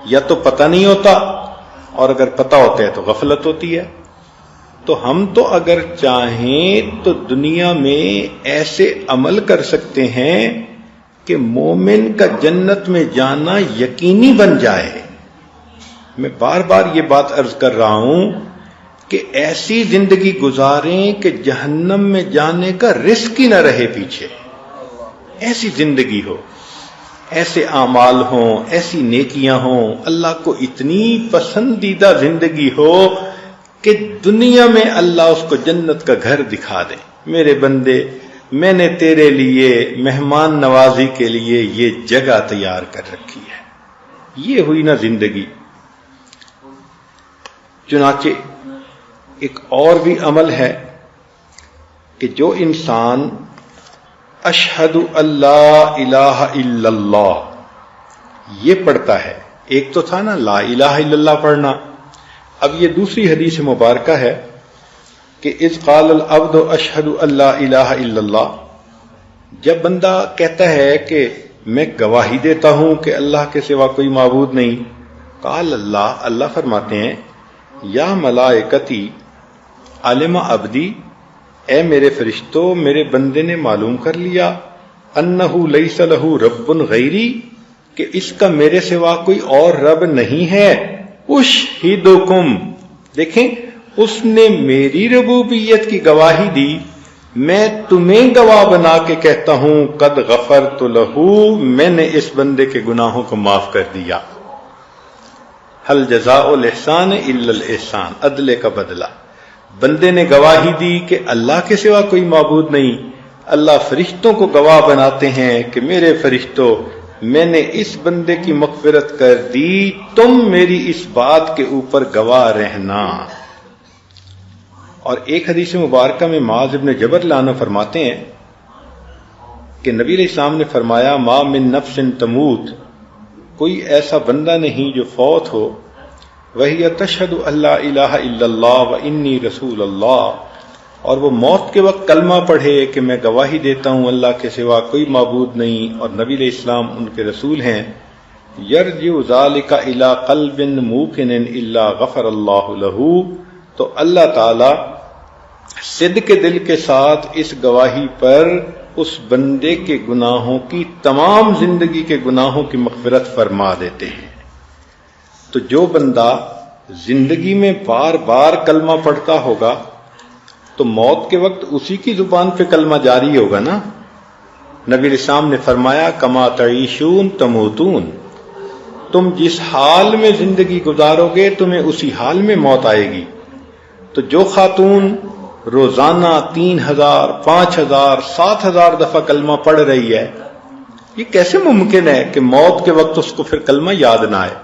یا تو پتہ نہیں ہوتا، اور اگر پتہ ہوتا ہے تو غفلت ہوتی ہے۔ تو ہم تو اگر چاہیں تو دنیا میں ایسے عمل کر سکتے ہیں کہ مومن کا جنت میں جانا یقینی بن جائے۔ میں بار بار یہ بات عرض کر رہا ہوں کہ ایسی زندگی گزاریں کہ جہنم میں جانے کا رسک ہی نہ رہے پیچھے، ایسی زندگی ہو، ایسے اعمال ہوں، ایسی نیکیاں ہوں، اللہ کو اتنی پسندیدہ زندگی ہو کہ دنیا میں اللہ اس کو جنت کا گھر دکھا دے۔ میرے بندے، میں نے تیرے لیے مہمان نوازی کے لیے یہ جگہ تیار کر رکھی ہے۔ یہ ہوئی نا زندگی۔ چنانچہ ایک اور بھی عمل ہے کہ جو انسان اشہد اللہ الہ الا اللہ یہ پڑھتا ہے، ایک تو تھا نا لا الہ الا اللہ پڑھنا، اب یہ دوسری حدیث مبارکہ ہے کہ اذ قال العبد اشہد اللہ الہ الا اللہ، جب بندہ کہتا ہے کہ میں گواہی دیتا ہوں کہ اللہ کے سوا کوئی معبود نہیں، قال اللہ، اللہ فرماتے ہیں یا ملائکتی علم عبدی، اے میرے فرشتوں، میرے بندے نے معلوم کر لیا انہ لیس لہ رب غیری، کہ اس کا میرے سوا کوئی اور رب نہیں ہے۔ اشہدکم، دیکھیں اس نے میری ربوبیت کی گواہی دی میں تمہیں گواہ بنا کے کہتا ہوں قد غفرت لہو، میں نے اس بندے کے گناہوں کو معاف کر دیا. حل جزاء الاحسان الا الاحسان، عدلے کا بدلہ. بندے نے گواہی دی کہ اللہ کے سوا کوئی معبود نہیں. اللہ فرشتوں کو گواہ بناتے ہیں کہ میرے فرشتوں، میں نے اس بندے کی مغفرت کر دی، تم میری اس بات کے اوپر گواہ رہنا. اور ایک حدیث مبارکہ میں معاذ بن جبل رضی اللہ عنہ فرماتے ہیں کہ نبی علیہ السلام نے فرمایا ما من نفس تموت، کوئی ایسا بندہ نہیں جو فوت ہو وہی تشہد اللہ الہ الا اللہ و انی رسول اللہ، اور وہ موت کے وقت کلمہ پڑھے کہ میں گواہی دیتا ہوں اللہ کے سوا کوئی معبود نہیں اور نبی علیہ السلام ان کے رسول ہیں. یرجع ذلک الی قلب موقن الا غفر اللہ لہ، تو اللہ تعالی صدق کے دل کے ساتھ اس گواہی پر اس بندے کے گناہوں کی، تمام زندگی کے گناہوں کی مغفرت فرما دیتے ہیں. تو جو بندہ زندگی میں بار بار کلمہ پڑھتا ہوگا تو موت کے وقت اسی کی زبان پہ کلمہ جاری ہوگا نا. نبی علیہ السلام نے فرمایا کما تعیشون تموتون، تم جس حال میں زندگی گزارو گے تمہیں اسی حال میں موت آئے گی. تو جو خاتون روزانہ 3000 5000 7000 دفعہ کلمہ پڑھ رہی ہے، یہ کیسے ممکن ہے کہ موت کے وقت اس کو پھر کلمہ یاد نہ آئے؟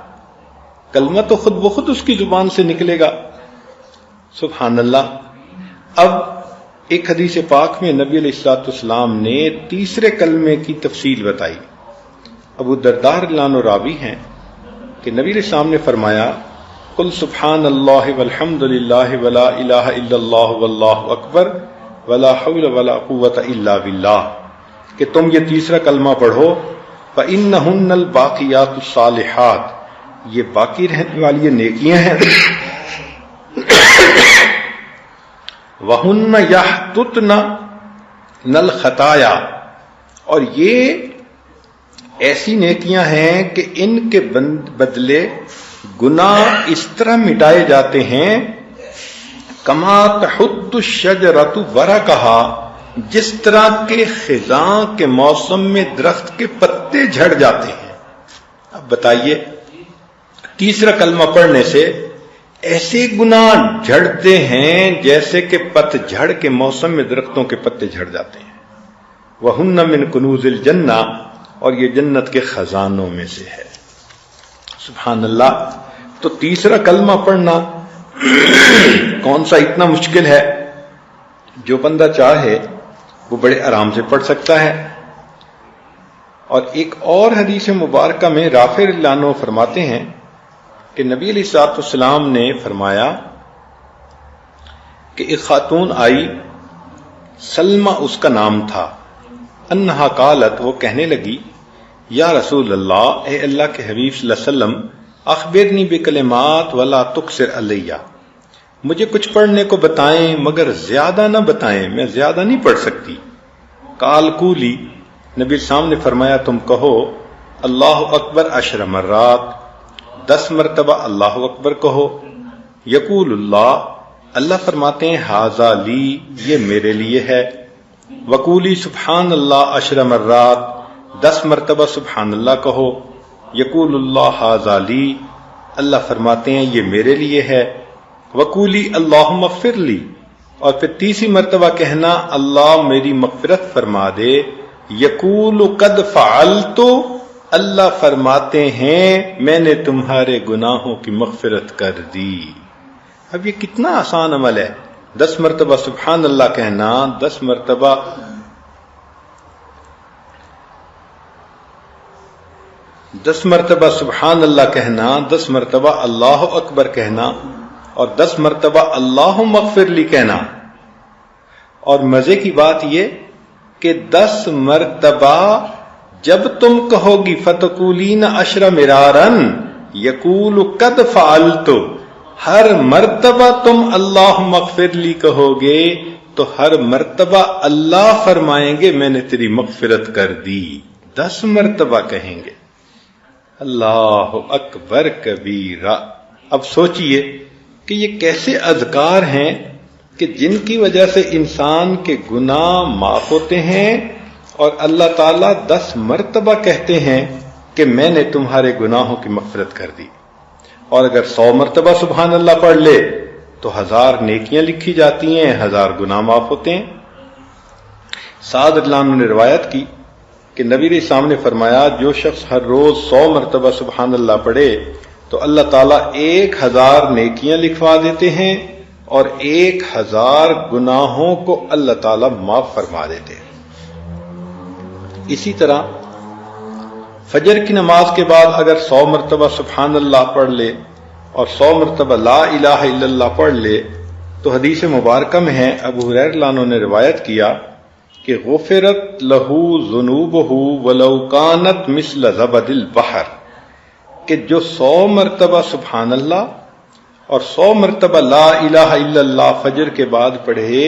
کلمہ تو خود بخود اس کی زبان سے نکلے گا. سبحان اللہ. اب ایک حدیث پاک میں نبی علیہ الصلوۃ والسلام نے تیسرے کلمے کی تفصیل بتائی. ابو الدرداء رضی اللہ عنہ راوی ہیں کہ نبی علیہ السلام نے فرمایا قل سبحان اللہ والحمد للہ ولا الہ الا اللہ واللہ اکبر ولا حول ولا قوۃ الا باللہ، کہ تم یہ تیسرا کلمہ پڑھو. فإنہن الباقیات الصالحات، یہ باقی رہنے والی یہ نیکیاں ہیں. وہن یحططن الخطایا، اور یہ ایسی نیکیاں ہیں کہ ان کے بدلے گناہ اس طرح مٹائے جاتے ہیں کما تحط الشجرۃ ورقھا، جس طرح کے خزاں کے موسم میں درخت کے پتے جھڑ جاتے ہیں. اب بتائیے تیسرا کلمہ پڑھنے سے ایسے گناہ جھڑتے ہیں جیسے کہ پت جھڑ کے موسم میں درختوں کے پتے جھڑ جاتے ہیں. وَهُنَّ مِن كُنُوزِ الْجَنَّةِ، اور یہ جنت کے خزانوں میں سے ہے. سبحان اللہ. تو تیسرا کلمہ پڑھنا کون سا اتنا مشکل ہے؟ جو بندہ چاہے وہ بڑے آرام سے پڑھ سکتا ہے. اور ایک اور حدیث مبارکہ میں رافع رضی اللہ عنہ فرماتے ہیں کہ نبی علیہ الصلوۃ والسلام نے فرمایا کہ ایک خاتون آئی، سلمہ اس کا نام تھا. انہا قالت، وہ کہنے لگی یا رسول اللہ، اے اللہ کے حبیب صلی اللہ علیہ وسلم، اخبرنی بکلمات ولا تکثر علیہ، مجھے کچھ پڑھنے کو بتائیں مگر زیادہ نہ بتائیں، میں زیادہ نہیں پڑھ سکتی. قال قولی، نبی السلام نے فرمایا تم کہو اللہ اکبر 10 مرات، 10 مرتبہ اللہ اکبر کہو. یقول اللہ، اللہ فرماتے ہیں ھذا لی، یہ میرے لیے ہے. وقولی سبحان اللہ 10 مرات، 10 مرتبہ سبحان اللہ کہو. یقول اللہ ھذا لی، اللہ فرماتے ہیں یہ میرے لیے ہے. وقولی اللہم اغفر لی، اور پھر تیسری مرتبہ کہنا اللہ میری مغفرت فرما دے. یقول قد فعلت، اللہ فرماتے ہیں میں نے تمہارے گناہوں کی مغفرت کر دی. اب یہ کتنا آسان عمل ہے. 10 مرتبہ سبحان اللہ کہنا، 10 مرتبہ سبحان اللہ کہنا، 10 مرتبہ اللہ اکبر کہنا، اور 10 مرتبہ اللہم اغفر لی کہنا. اور مزے کی بات یہ کہ 10 مرتبہ جب تم کہو گی فتقولین 10 مرارن یقول قد فعلت، ہر مرتبہ تم اللہم اغفر لی کہو گے تو ہر مرتبہ اللہ فرمائیں گے میں نے تیری مغفرت کر دی. 10 مرتبہ کہیں گے. اللہ اکبر کبیرہ. اب سوچئے کہ یہ کیسے اذکار ہیں کہ جن کی وجہ سے انسان کے گناہ معاف ہوتے ہیں، اور اللہ تعالیٰ 10 مرتبہ کہتے ہیں کہ میں نے تمہارے گناہوں کی مغفرت کر دی، اور اگر 100 مرتبہ سبحان اللہ پڑھ لے تو 1000 نیکیاں لکھی جاتی ہیں، 1000 گناہ معاف ہوتے ہیں۔ سعد رضی اللہ عنہ نے روایت کی کہ نبی علیہ السلام نے فرمایا جو شخص ہر روز 100 مرتبہ سبحان اللہ پڑھے تو اللہ تعالیٰ 1000 نیکیاں لکھوا دیتے ہیں اور 1000 گناہوں کو اللہ تعالیٰ معاف فرما دیتے ہیں۔ اسی طرح فجر کی نماز کے بعد اگر 100 مرتبہ سبحان اللہ پڑھ لے اور 100 مرتبہ لا الہ الا اللہ پڑھ لے تو حدیث مبارکہ میں ہے، ابو ہریرہ رضی اللہ عنہ نے روایت کیا کہ غفرت لہو ذنوبہ ولو کانت مثل زبد البحر، کہ جو 100 مرتبہ سبحان اللہ اور 100 مرتبہ لا الہ الا اللہ فجر کے بعد پڑھے،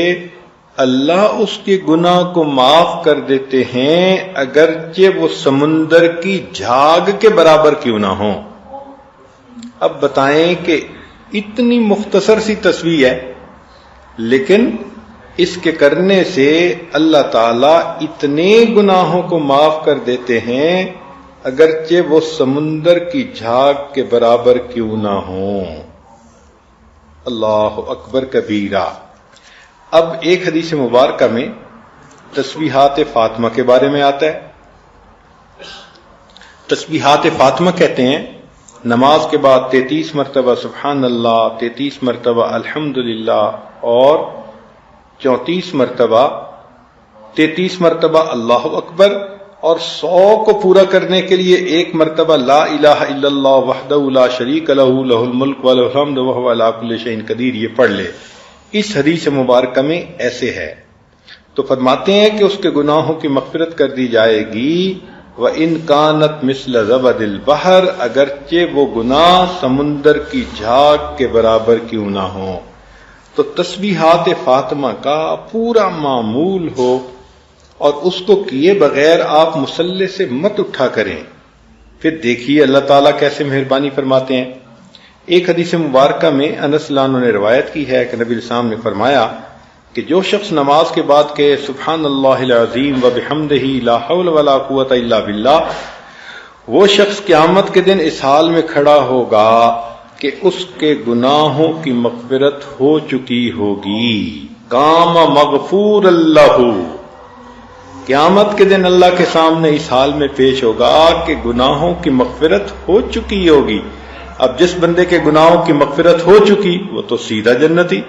اللہ اس کے گناہ کو معاف کر دیتے ہیں اگرچہ وہ سمندر کی جھاگ کے برابر کیوں نہ ہوں۔ اب بتائیں کہ اتنی مختصر سی تسبیح ہے، لیکن اس کے کرنے سے اللہ تعالیٰ اتنے گناہوں کو معاف کر دیتے ہیں اگرچہ وہ سمندر کی جھاگ کے برابر کیوں نہ ہوں۔ اللہ اکبر کبیرہ۔ اب ایک حدیث مبارکہ میں تسبیحات فاطمہ کے بارے میں آتا ہے۔ تسبیحات فاطمہ کہتے ہیں نماز کے بعد 33 مرتبہ سبحان اللہ، 33 مرتبہ الحمدللہ اور 34 مرتبہ 33 مرتبہ اللہ اکبر، اور 100 کو پورا کرنے کے لیے 1 مرتبہ لا الہ الا اللہ وحدہ لا شریک لہ لہ الملک ولہ الحمد وہو علی کل شیء قدیر، یہ پڑھ لے۔ اس حدیث مبارکہ میں ایسے ہے تو فرماتے ہیں کہ اس کے گناہوں کی مغفرت کر دی جائے گی، وَإِن كَانَتْ مِثْلَ زَبَدِ الْبَحْرِ، اگرچہ وہ گناہ سمندر کی جھاگ کے برابر کیوں نہ ہوں۔ تو تسبیحات فاطمہ کا پورا معمول ہو اور اس کو کیے بغیر آپ مصلی سے مت اٹھا کریں، پھر دیکھیے اللہ تعالیٰ کیسے مہربانی فرماتے ہیں۔ ایک حدیث مبارکہ میں انس رضی اللہ عنہ نے روایت کی ہے کہ نبی علیہ السلام نے فرمایا کہ جو شخص نماز کے بعد کہ سبحان اللہ العظیم وبحمدہ لا حول ولا قوت الا باللہ، وہ شخص قیامت کے دن اس حال میں کھڑا ہوگا کہ اس کے گناہوں کی مغفرت ہو چکی ہوگی، کام مغفور اللہ، قیامت کے دن اللہ کے سامنے اس حال میں پیش ہوگا کہ گناہوں کی مغفرت ہو چکی ہوگی۔ اب جس بندے کے گناہوں کی مغفرت ہو چکی وہ تو سیدھا جنتی۔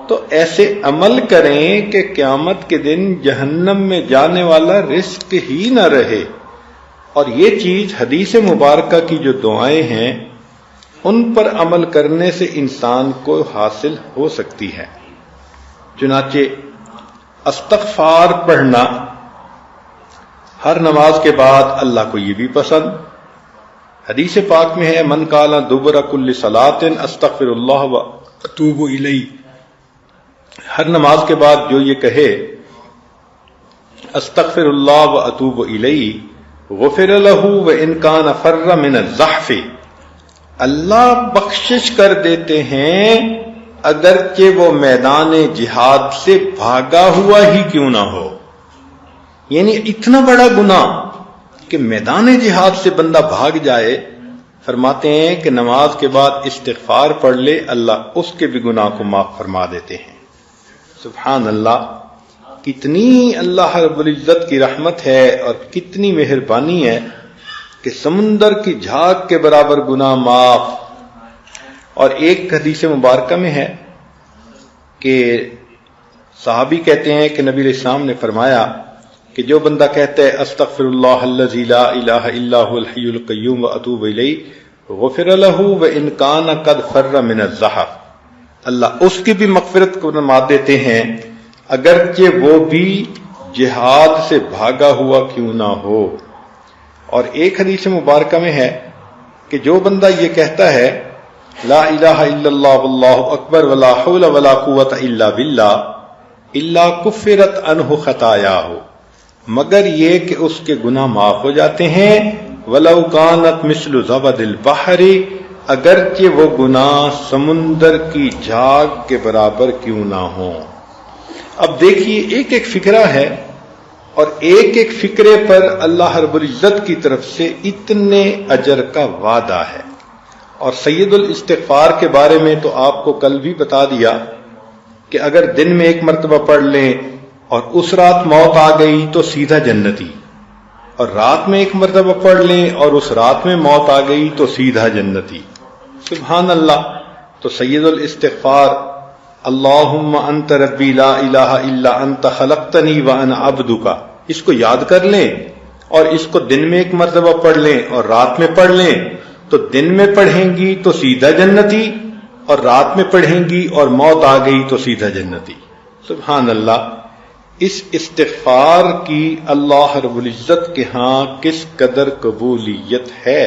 تو ایسے عمل کریں کہ قیامت کے دن جہنم میں جانے والا رزق ہی نہ رہے۔ اور یہ چیز حدیث مبارکہ کی جو دعائیں ہیں ان پر عمل کرنے سے انسان کو حاصل ہو سکتی ہے۔ چنانچہ استغفار پڑھنا ہر نماز کے بعد اللہ کو یہ بھی پسند۔ حدیث پاک میں ہے من قال دبر کل صلاۃ استغفر اللہ و اتوب الیہ، ہر نماز کے بعد جو یہ کہے استغفر اللہ و اتوب الیہ غفر لہ وان کان فر من الزحف، اللہ بخشش کر دیتے ہیں اگرچہ وہ میدان جہاد سے بھاگا ہوا ہی کیوں نہ ہو۔ یعنی اتنا بڑا گناہ کہ میدان جہاد سے بندہ بھاگ جائے، فرماتے ہیں کہ نماز کے بعد استغفار پڑھ لے اللہ اس کے بھی گناہ کو معاف فرما دیتے ہیں۔ سبحان اللہ، کتنی اللہ رب العزت کی رحمت ہے اور کتنی مہربانی ہے کہ سمندر کی جھاگ کے برابر گناہ معاف۔ اور ایک حدیث مبارکہ میں ہے کہ صحابی کہتے ہیں کہ نبی علیہ السلام نے فرمایا کہ جو بندہ کہتا ہے استغفر اللہ الذی لا الہ الا هو الحی القیوم واتوب الیہ غفر لہ وان کان قد فر من الزحف، اللہ اس کی بھی مغفرت کو فرما دیتے ہیں اگرچہ وہ بھی جہاد سے بھاگا ہوا کیوں نہ ہو۔ اور ایک حدیث مبارکہ میں ہے کہ جو بندہ یہ کہتا ہے لا الہ الا اللہ واللہ اکبر ولا حول ولا قوت الا باللہ الا کفرت عنہ خطایاہ، مگر یہ کہ اس کے گناہ معاف ہو جاتے ہیں، ولو کانت مثل زبد البحر، اگرچہ وہ گناہ سمندر کی جھاگ کے برابر کیوں نہ ہوں۔ اب دیکھیے ایک ایک فکرہ ہے، اور ایک ایک فکرے پر اللہ رب العزت کی طرف سے اتنے اجر کا وعدہ ہے۔ اور سید الاستغفار کے بارے میں تو آپ کو کل بھی بتا دیا کہ اگر دن میں ایک مرتبہ پڑھ لیں اور اس رات موت آ گئی تو سیدھا جنتی، اور رات میں ایک مرتبہ پڑھ لیں اور اس رات میں موت آ گئی تو سیدھا جنتی۔ سبحان اللہ۔ تو سید الاستغفار اللہم انت ربی لا الہ الا انت خلقتنی وانا عبدک، اس کو یاد کر لیں اور اس کو دن میں ایک مرتبہ پڑھ لیں اور رات میں پڑھ لیں، تو دن میں پڑھیں گی تو سیدھا جنتی، اور رات میں پڑھیں گی اور موت آ گئی تو سیدھا جنتی۔ سبحان اللہ۔ اس استغفار کی اللہ رب العزت کے ہاں کس قدر قبولیت ہے۔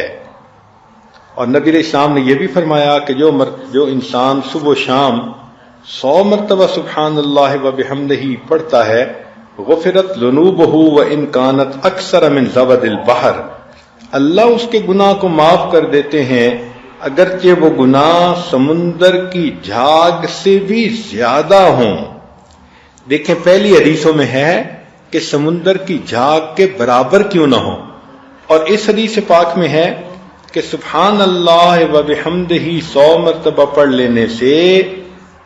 اور نبی علیہ السلام نے یہ بھی فرمایا کہ جو انسان صبح و شام 100 مرتبہ سبحان اللہ و بحمدہ پڑھتا ہے، غفرت ذنوبہ وان کانت اکثر من زبد البحر، اللہ اس کے گناہ کو معاف کر دیتے ہیں اگرچہ وہ گناہ سمندر کی جھاگ سے بھی زیادہ ہوں۔ دیکھیں پہلی حدیثوں میں ہے کہ سمندر کی جھاگ کے برابر کیوں نہ ہو، اور اس حدیث پاک میں ہے کہ سبحان اللہ و بحمدہ 100 مرتبہ پڑھ لینے سے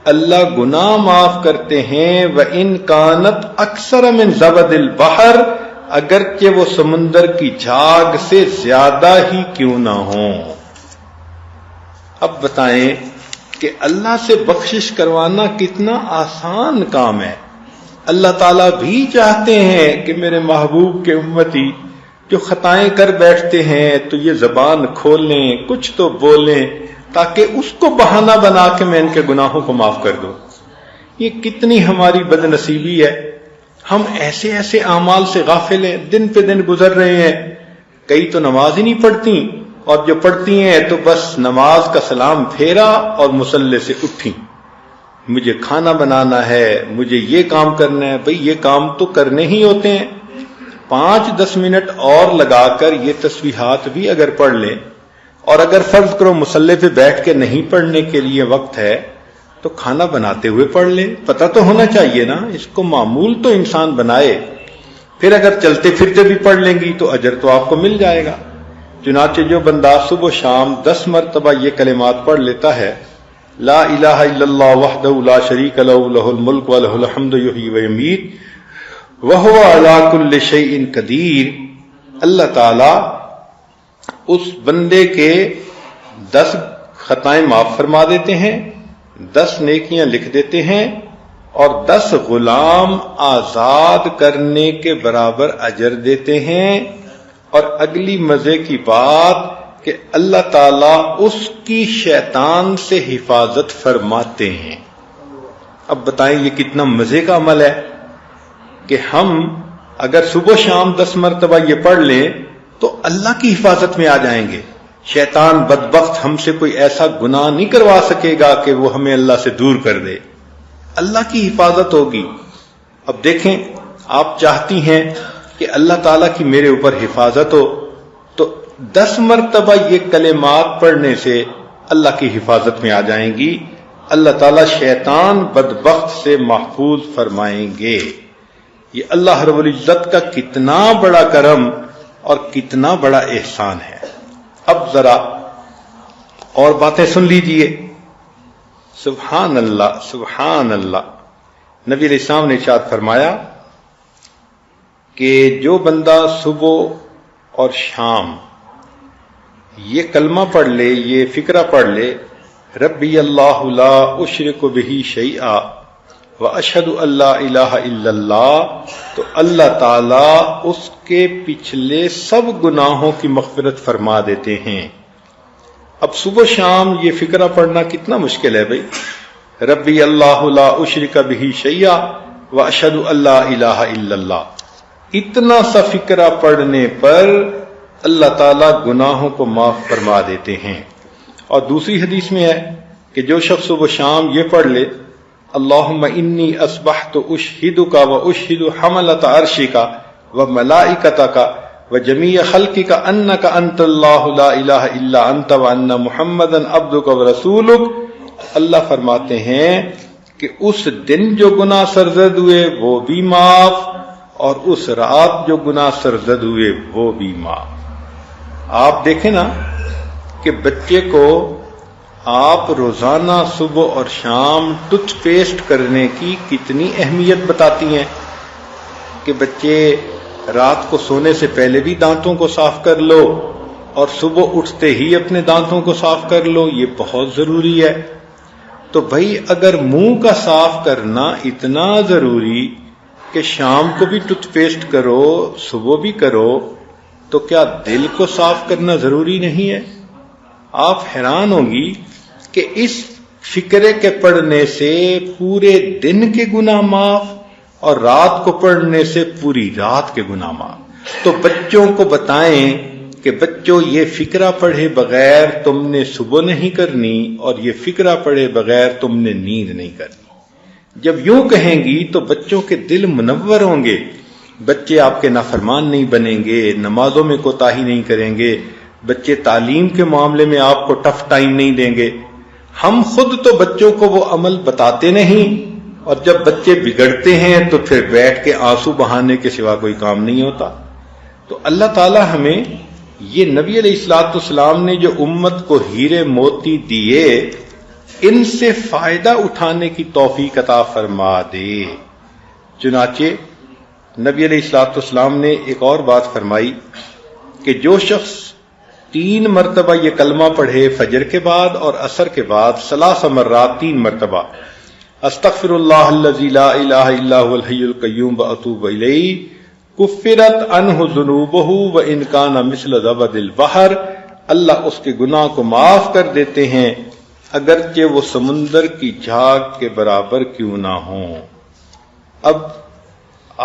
اللہ گناہ معاف کرتے ہیں، وَإِن كَانَتْ أَكْثَرَ مِنْ زَبَدِ الْبَحْرِ، اگرچہ وہ سمندر کی جھاگ سے زیادہ ہی کیوں نہ ہوں۔ اب بتائیں کہ اللہ سے بخشش کروانا کتنا آسان کام ہے۔ اللہ تعالیٰ بھی چاہتے ہیں کہ میرے محبوب کے امتی جو خطائیں کر بیٹھتے ہیں تو یہ زبان کھولیں، کچھ تو بولیں، تاکہ اس کو بہانہ بنا کے میں ان کے گناہوں کو معاف کر دوں۔ یہ کتنی ہماری بد نصیبی ہے، ہم ایسے ایسے اعمال سے غافل ہیں، دن پہ دن گزر رہے ہیں، کئی تو نماز ہی نہیں پڑھتی، اور جو پڑھتی ہیں تو بس نماز کا سلام پھیرا اور مصلی سے اٹھی، مجھے کھانا بنانا ہے، مجھے یہ کام کرنا ہے۔ بھئی یہ کام تو کرنے ہی ہوتے ہیں، 5-10 منٹ اور لگا کر یہ تسبیحات بھی اگر پڑھ لیں، اور اگر فرض کرو مصلی پہ بیٹھ کے نہیں پڑھنے کے لیے وقت ہے تو کھانا بناتے ہوئے پڑھ لیں، پتہ تو ہونا چاہیے نا، اس کو معمول تو انسان بنائے، پھر اگر چلتے پھرتے بھی پڑھ لیں گی تو اجر تو آپ کو مل جائے گا۔ چنانچہ جو بندہ صبح و شام 10 مرتبہ یہ کلمات پڑھ لیتا ہے، لا الہ الا اللہ وحدہ لا شریک لہ لہ الملک و لہ الحمد یحیی و یمیت وہو علی کل شیء قدیر، اللہ تعالی اس بندے کے 10 خطائیں معاف فرما دیتے ہیں، 10 نیکیاں لکھ دیتے ہیں، اور 10 غلام آزاد کرنے کے برابر اجر دیتے ہیں۔ اور اگلی مزے کی بات کہ اللہ تعالیٰ اس کی شیطان سے حفاظت فرماتے ہیں۔ اب بتائیں یہ کتنا مزے کا عمل ہے کہ ہم اگر صبح شام 10 مرتبہ یہ پڑھ لیں تو اللہ کی حفاظت میں آ جائیں گے۔ شیطان بدبخت ہم سے کوئی ایسا گناہ نہیں کروا سکے گا کہ وہ ہمیں اللہ سے دور کر دے، اللہ کی حفاظت ہوگی۔ اب دیکھیں آپ چاہتی ہیں کہ اللہ تعالیٰ کی میرے اوپر حفاظت ہو، تو 10 مرتبہ یہ کلمات پڑھنے سے اللہ کی حفاظت میں آ جائیں گی، اللہ تعالیٰ شیطان بدبخت سے محفوظ فرمائیں گے۔ یہ اللہ رب العزت کا کتنا بڑا کرم اور کتنا بڑا احسان ہے۔ اب ذرا اور باتیں سن لیجئے۔ سبحان اللہ سبحان اللہ۔ نبی علیہ السلام نے ارشاد فرمایا کہ جو بندہ صبح اور شام یہ کلمہ پڑھ لے، یہ فقرہ پڑھ لے، ربی اللہ لا اشرک بہ شیئا واشہد ان لا الہ الا اللہ، تو اللہ تعالیٰ اس کے پچھلے سب گناہوں کی مغفرت فرما دیتے ہیں۔ اب صبح شام یہ فقرہ پڑھنا کتنا مشکل ہے بھائی، ربی اللہ لا اشرک بہ شیئا واشہد ان لا الہ الا اللہ، اتنا سا فقرہ پڑھنے پر اللہ تعالیٰ گناہوں کو معاف فرما دیتے ہیں۔ اور دوسری حدیث میں ہے کہ جو شخص صبح شام یہ پڑھ لے، اللہم انی اصبحت اشہدک و اشہد حملۃ عرشک و ملائکتک وجمیع خلقک انک انت اللہ لا الہ الا انت وان محمدا عبدک ورسولک. اللہ فرماتے ہیں کہ اس دن جو گناہ سرزد ہوئے وہ بھی معاف، اور اس رات جو گناہ سرزد ہوئے وہ بھی معاف. آپ دیکھیں نا کہ بچے کو آپ روزانہ صبح اور شام ٹوتھ پیسٹ کرنے کی کتنی اہمیت بتاتی ہیں کہ بچے رات کو سونے سے پہلے بھی دانتوں کو صاف کر لو اور صبح اٹھتے ہی اپنے دانتوں کو صاف کر لو، یہ بہت ضروری ہے. تو بھائی اگر منہ کا صاف کرنا اتنا ضروری کہ شام کو بھی ٹوتھ پیسٹ کرو صبح بھی کرو، تو کیا دل کو صاف کرنا ضروری نہیں ہے؟ آپ حیران ہوں گی کہ اس فکرے کے پڑھنے سے پورے دن کے گناہ معاف اور رات کو پڑھنے سے پوری رات کے گناہ معاف. تو بچوں کو بتائیں کہ بچوں یہ فکرہ پڑھے بغیر تم نے صبح نہیں کرنی اور یہ فکرہ پڑھے بغیر تم نے نیند نہیں کرنی. جب یوں کہیں گی تو بچوں کے دل منور ہوں گے، بچے آپ کے نافرمان نہیں بنیں گے، نمازوں میں کوتاہی نہیں کریں گے، بچے تعلیم کے معاملے میں آپ کو ٹف ٹائم نہیں دیں گے. ہم خود تو بچوں کو وہ عمل بتاتے نہیں، اور جب بچے بگڑتے ہیں تو پھر بیٹھ کے آنسو بہانے کے سوا کوئی کام نہیں ہوتا. تو اللہ تعالی ہمیں یہ نبی علیہ الصلوۃ والسلام نے جو امت کو ہیرے موتی دیے ان سے فائدہ اٹھانے کی توفیق عطا فرما دے. چنانچہ نبی علیہ الصلوۃ والسلام نے ایک اور بات فرمائی کہ جو شخص 3 مرتبہ یہ کلمہ پڑھے فجر کے بعد اور عصر کے بعد 3 مرات 3 مرتبہ استغفر اللہ الذی لا الہ الا هو الحی القیوم واتوب الیہ کفرت عنہ ذنوبہ وان کان مثل زبد البحر، اللہ اس کے گناہ کو معاف کر دیتے ہیں اگرچہ وہ سمندر کی جھاگ کے برابر کیوں نہ ہوں. اب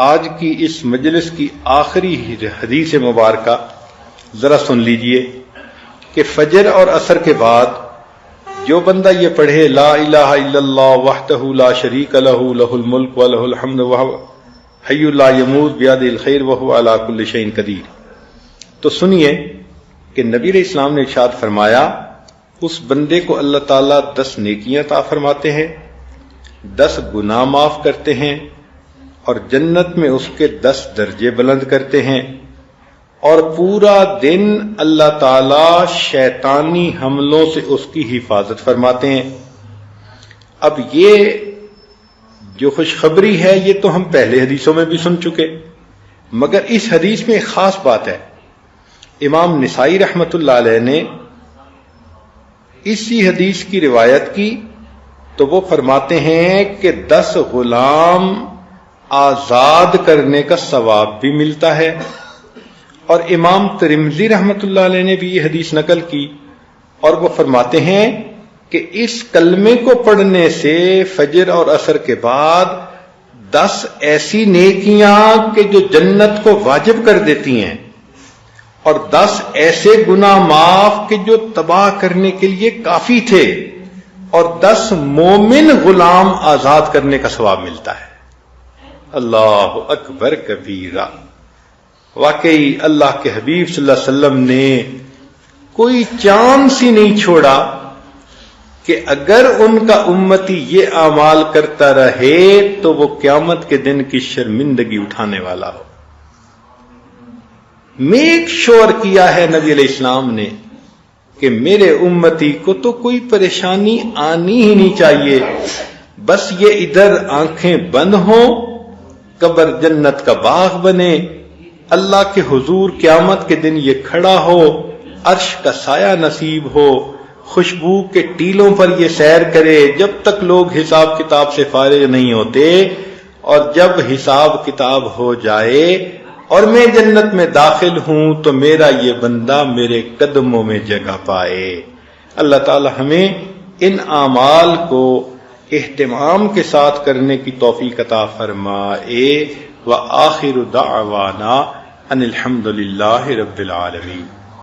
آج کی اس مجلس کی آخری حدیث مبارکہ ذرا سن لیجئے کہ فجر اور عصر کے بعد جو بندہ یہ پڑھے لا الہ الا اللہ وحدہ لا شریک لہ لہ الملک ولہ الحمد وہو حی لا یموت بیدہ الخیر وہو علی کل شیء قدیر، تو سنیے کہ نبی علیہ السلام نے ارشاد فرمایا اس بندے کو اللہ تعالیٰ 10 نیکیاں عطا فرماتے ہیں، 10 گناہ معاف کرتے ہیں اور جنت میں اس کے 10 درجے بلند کرتے ہیں، اور پورا دن اللہ تعالیٰ شیطانی حملوں سے اس کی حفاظت فرماتے ہیں. اب یہ جو خوشخبری ہے یہ تو ہم پہلے حدیثوں میں بھی سن چکے، مگر اس حدیث میں ایک خاص بات ہے. امام نسائی رحمت اللہ علیہ نے اسی حدیث کی روایت کی تو وہ فرماتے ہیں کہ 10 غلام آزاد کرنے کا ثواب بھی ملتا ہے. اور امام ترمذی رحمت اللہ علیہ نے بھی یہ حدیث نقل کی اور وہ فرماتے ہیں کہ اس کلمے کو پڑھنے سے فجر اور عصر کے بعد 10 ایسی نیکیاں کہ جو جنت کو واجب کر دیتی ہیں، اور 10 ایسے گناہ معاف کہ جو تباہ کرنے کے لیے کافی تھے، اور 10 مومن غلام آزاد کرنے کا ثواب ملتا ہے. اللہ اکبر کبیرہ. واقعی اللہ کے حبیب صلی اللہ علیہ وسلم نے کوئی چانس ہی نہیں چھوڑا کہ اگر ان کا امتی یہ اعمال کرتا رہے تو وہ قیامت کے دن کی شرمندگی اٹھانے والا ہو. میک شور کیا ہے نبی علیہ السلام نے کہ میرے امتی کو تو کوئی پریشانی آنی ہی نہیں چاہیے، بس یہ ادھر آنکھیں بند ہوں، قبر جنت کا باغ بنے، اللہ کے حضور قیامت کے دن یہ کھڑا ہو، عرش کا سایہ نصیب ہو، خوشبو کے ٹیلوں پر یہ سیر کرے جب تک لوگ حساب کتاب سے فارغ نہیں ہوتے، اور جب حساب کتاب ہو جائے اور میں جنت میں داخل ہوں تو میرا یہ بندہ میرے قدموں میں جگہ پائے. اللہ تعالی ہمیں ان اعمال کو اہتمام کے ساتھ کرنے کی توفیق عطا فرمائے. وآخر دعوانا ان الحمد للہ رب العالمین.